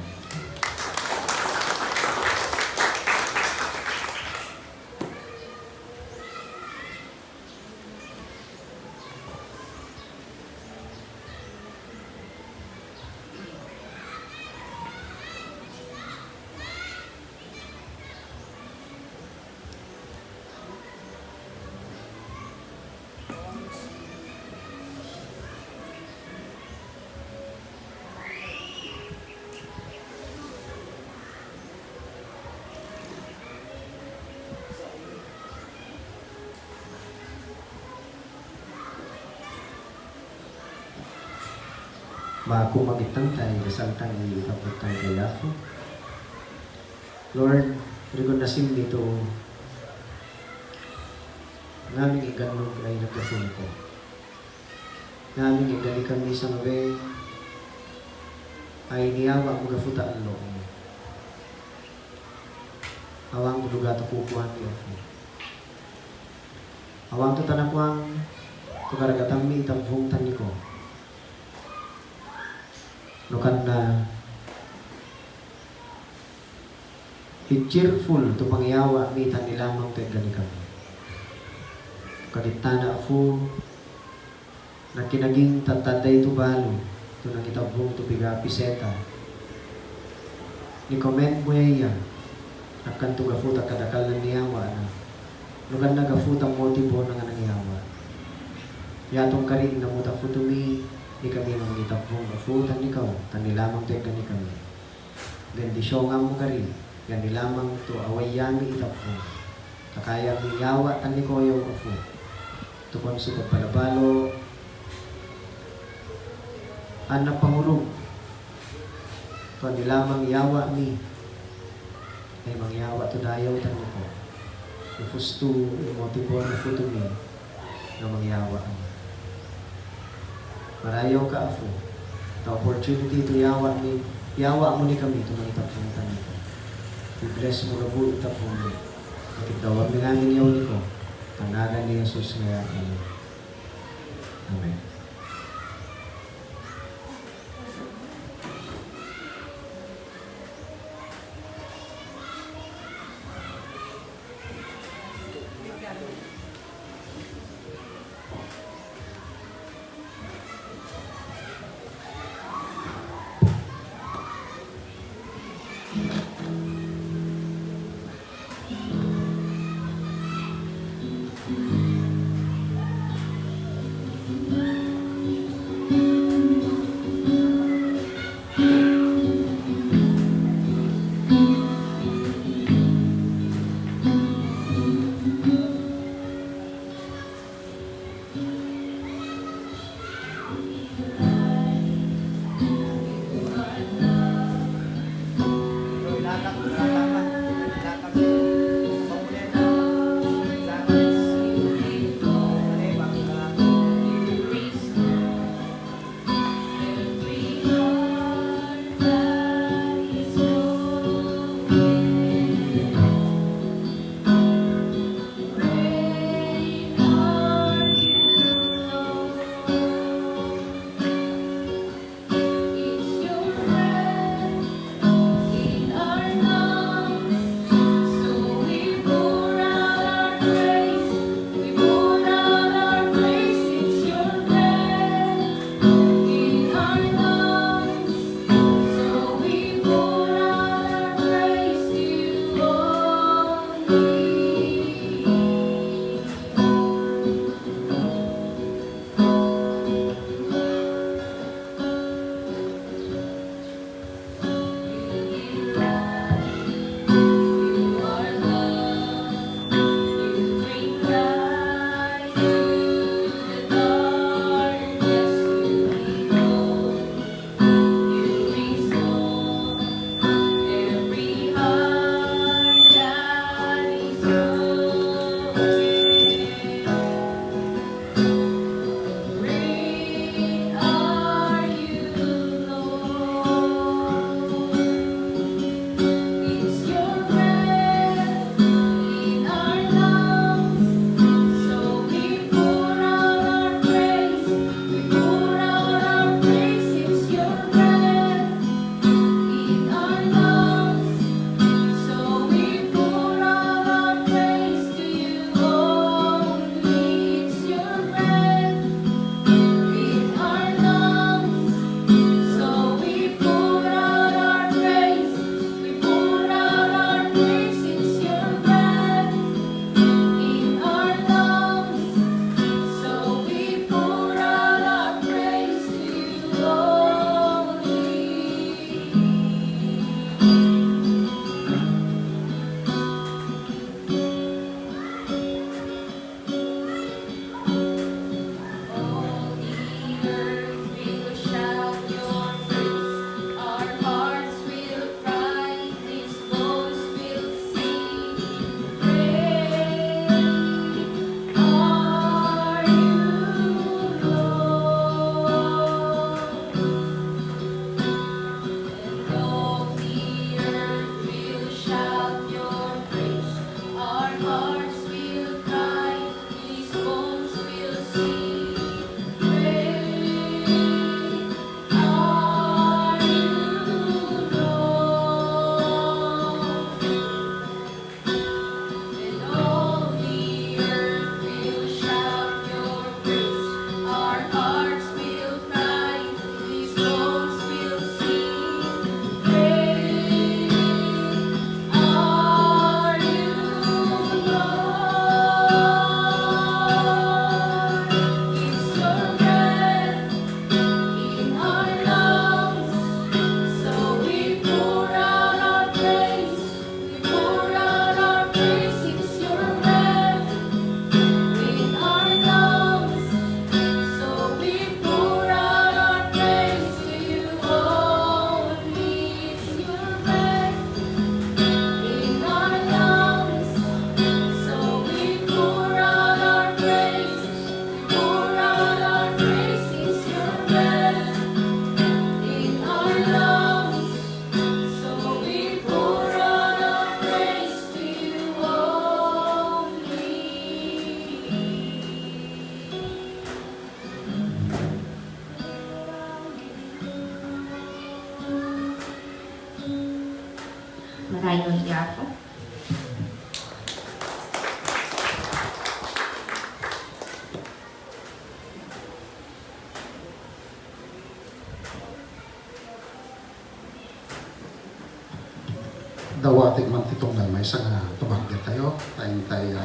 Bago magitang tayo, dasal tayo itapot tayo kay Yahweh. Lord, rekonasim dito namin iganong ay nagkasyon ko. Namin igali kami sa ngawe ay niyawa mo gafuta ang loob mo. Awang lugar to kukuhan ni Yahweh. Awang to tanakwang tukaragatam mi itang vungtan ko. Nukan na cheerful to pangyawa mi tan nilamang to gani kami. Kaditana afu na kinaging tataday to balo to nang itabong to pigapi seta. Ni comment mo iya akan to gafuta kadakal ng niyawa na nukan na gafutang motibo ng nangyyawa. Yatong karing na muta futumi di kami mangitap mo, mafutan ikaw, tani lamang to gani kami. Bendisyon nga mo kari, gani lamang to away yami itap mo. Kakaya mi yawa tani ko yung afu. Tukon sa pagpalabalo, anak pangulong. Tani lamang yawa mi, ay mangyawa to dayaw tani ko. Ifustu, motibo na futo mi, na mangyawa mi. Marayaw ka afo. The opportunity to yawa mo ni kami ito ng itapong tanin ko. I-bless mo na po itapong mo. Magkitawag ni namin yaw ni ko. Panagan ni Jesus ngayon. Amen. dayon yako. Dawatik man titong na may isang tumagdir tayo, tayong tayo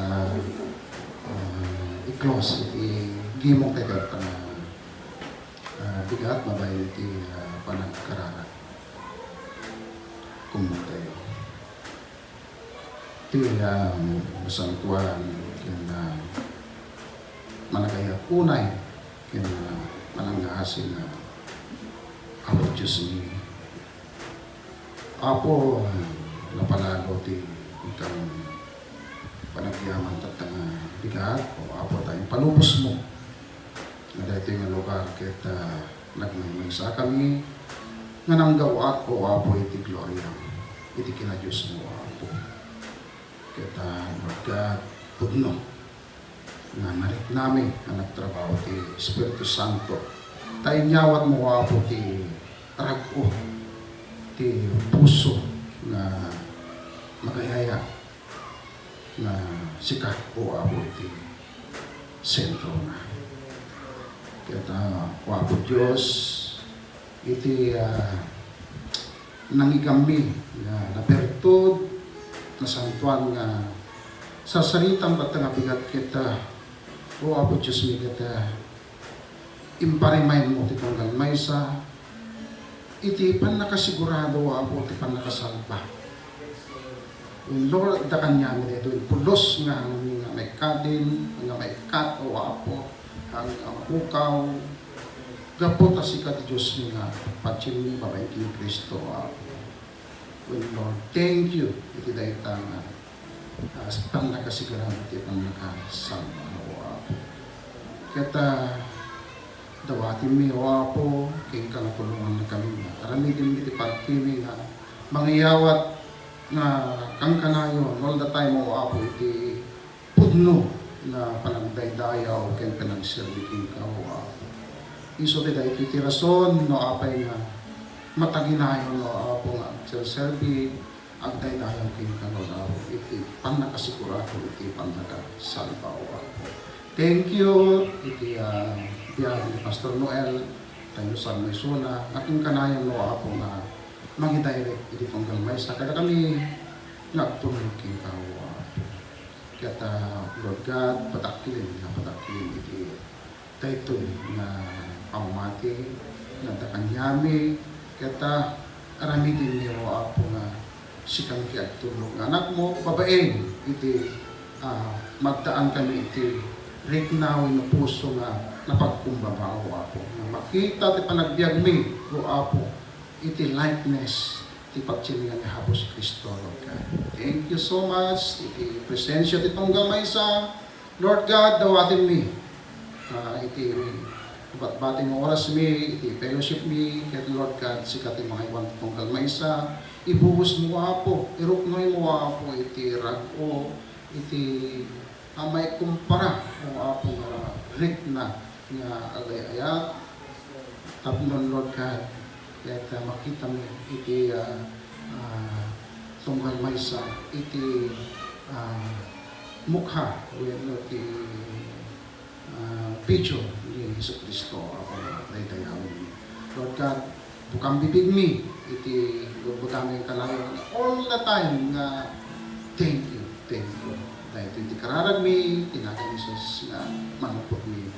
i-close, i-gimong tayo ito na bigat, mabay iti panagkarana. Kumong tayo. Iti masangtuan, kina managaya unay, kina manangasin na ako Diyos ni Apo, napalalo ti ikang panagyaman tatang bigat o Apo tayong palubos mo na dito yung lugar kita nagmaymisa kami nga nanggawa ko Apo iti gloria iti kina Diyos mo Apo kita Lord God pudno nga narik namin nga nagtrabaho ti Espiritu Santo tayo nyawat mo Apo ti rago ti puso na magayaya na sikat o Apo iti sentro na. Kaya Apo Diyos iti nangigami na napertod na santuan nga sa salitang batang bigat kita o Apo Diyos mi kita imparimayin mo ti tunggal maysa iti pan nakasigurado Apo iti pan nakasalpa. Lord, da kanya mo dito, pulos nga may kadin, nga may kat o Apo, ang ukaw, gapot si ka Diyos nga patsin ni Babay ni Kristo Apo. Lord, thank you iti dahil nga pan nakasigurado iti pan nakasalpa o Apo. Kaya dawatin mi o Apo, kaya kalapulungan na kami na aramidin iti partimi nga mangyayawat na kang kanayon all the time o Apo iti pudno na panagdaydayaw ken panagserbiking ka o Apo. Iso ti dahil iti rason no apay nga mataginayon no Apo nga serbi agdaydayaw ken ka no Apo iti panakasigurado iti panakasalba o Apo. Thank you iti biyahe ni Pastor Noel tayo sa Maysuna aking kanayon no Apo nga mangidirect iti tunggal maysa kada kami nagtuloy king kawa kaya Lord God patakilin iti daytoy na pamati na dakanyami kaya aramidin niyo Apo nga sikang kiagtulong anak mo babaeng iti magdaan kami iti riknawin na puso nga napagkumbabao Apo makita ti panagbiag mi o Apo iti likeness ti pagsilingan ni Apo si Kristo, Lord God. Thank you so much. Iti presensya ti tunggal maysa. Lord God, dawatin mi. Iti batbating ng oras mi, iti fellowship mi, kaya Lord God, sikat ti mga iwan ti tunggal maysa. Ibuhos mo Apo, iruknoy mo Apo, iti rago, iti may kumpara o Apo nga rik na nga agay-ayat. Tapnon Lord God, kaya makita mo iti tunggal maysa iti mukha iti picture ni Hesus Kristo ako daydayaw. Lord God, bukang bibig mi iti bukang kalayo all the time nga thank you dahil iti kararag mi tinaga ni Jesus nga manupot mi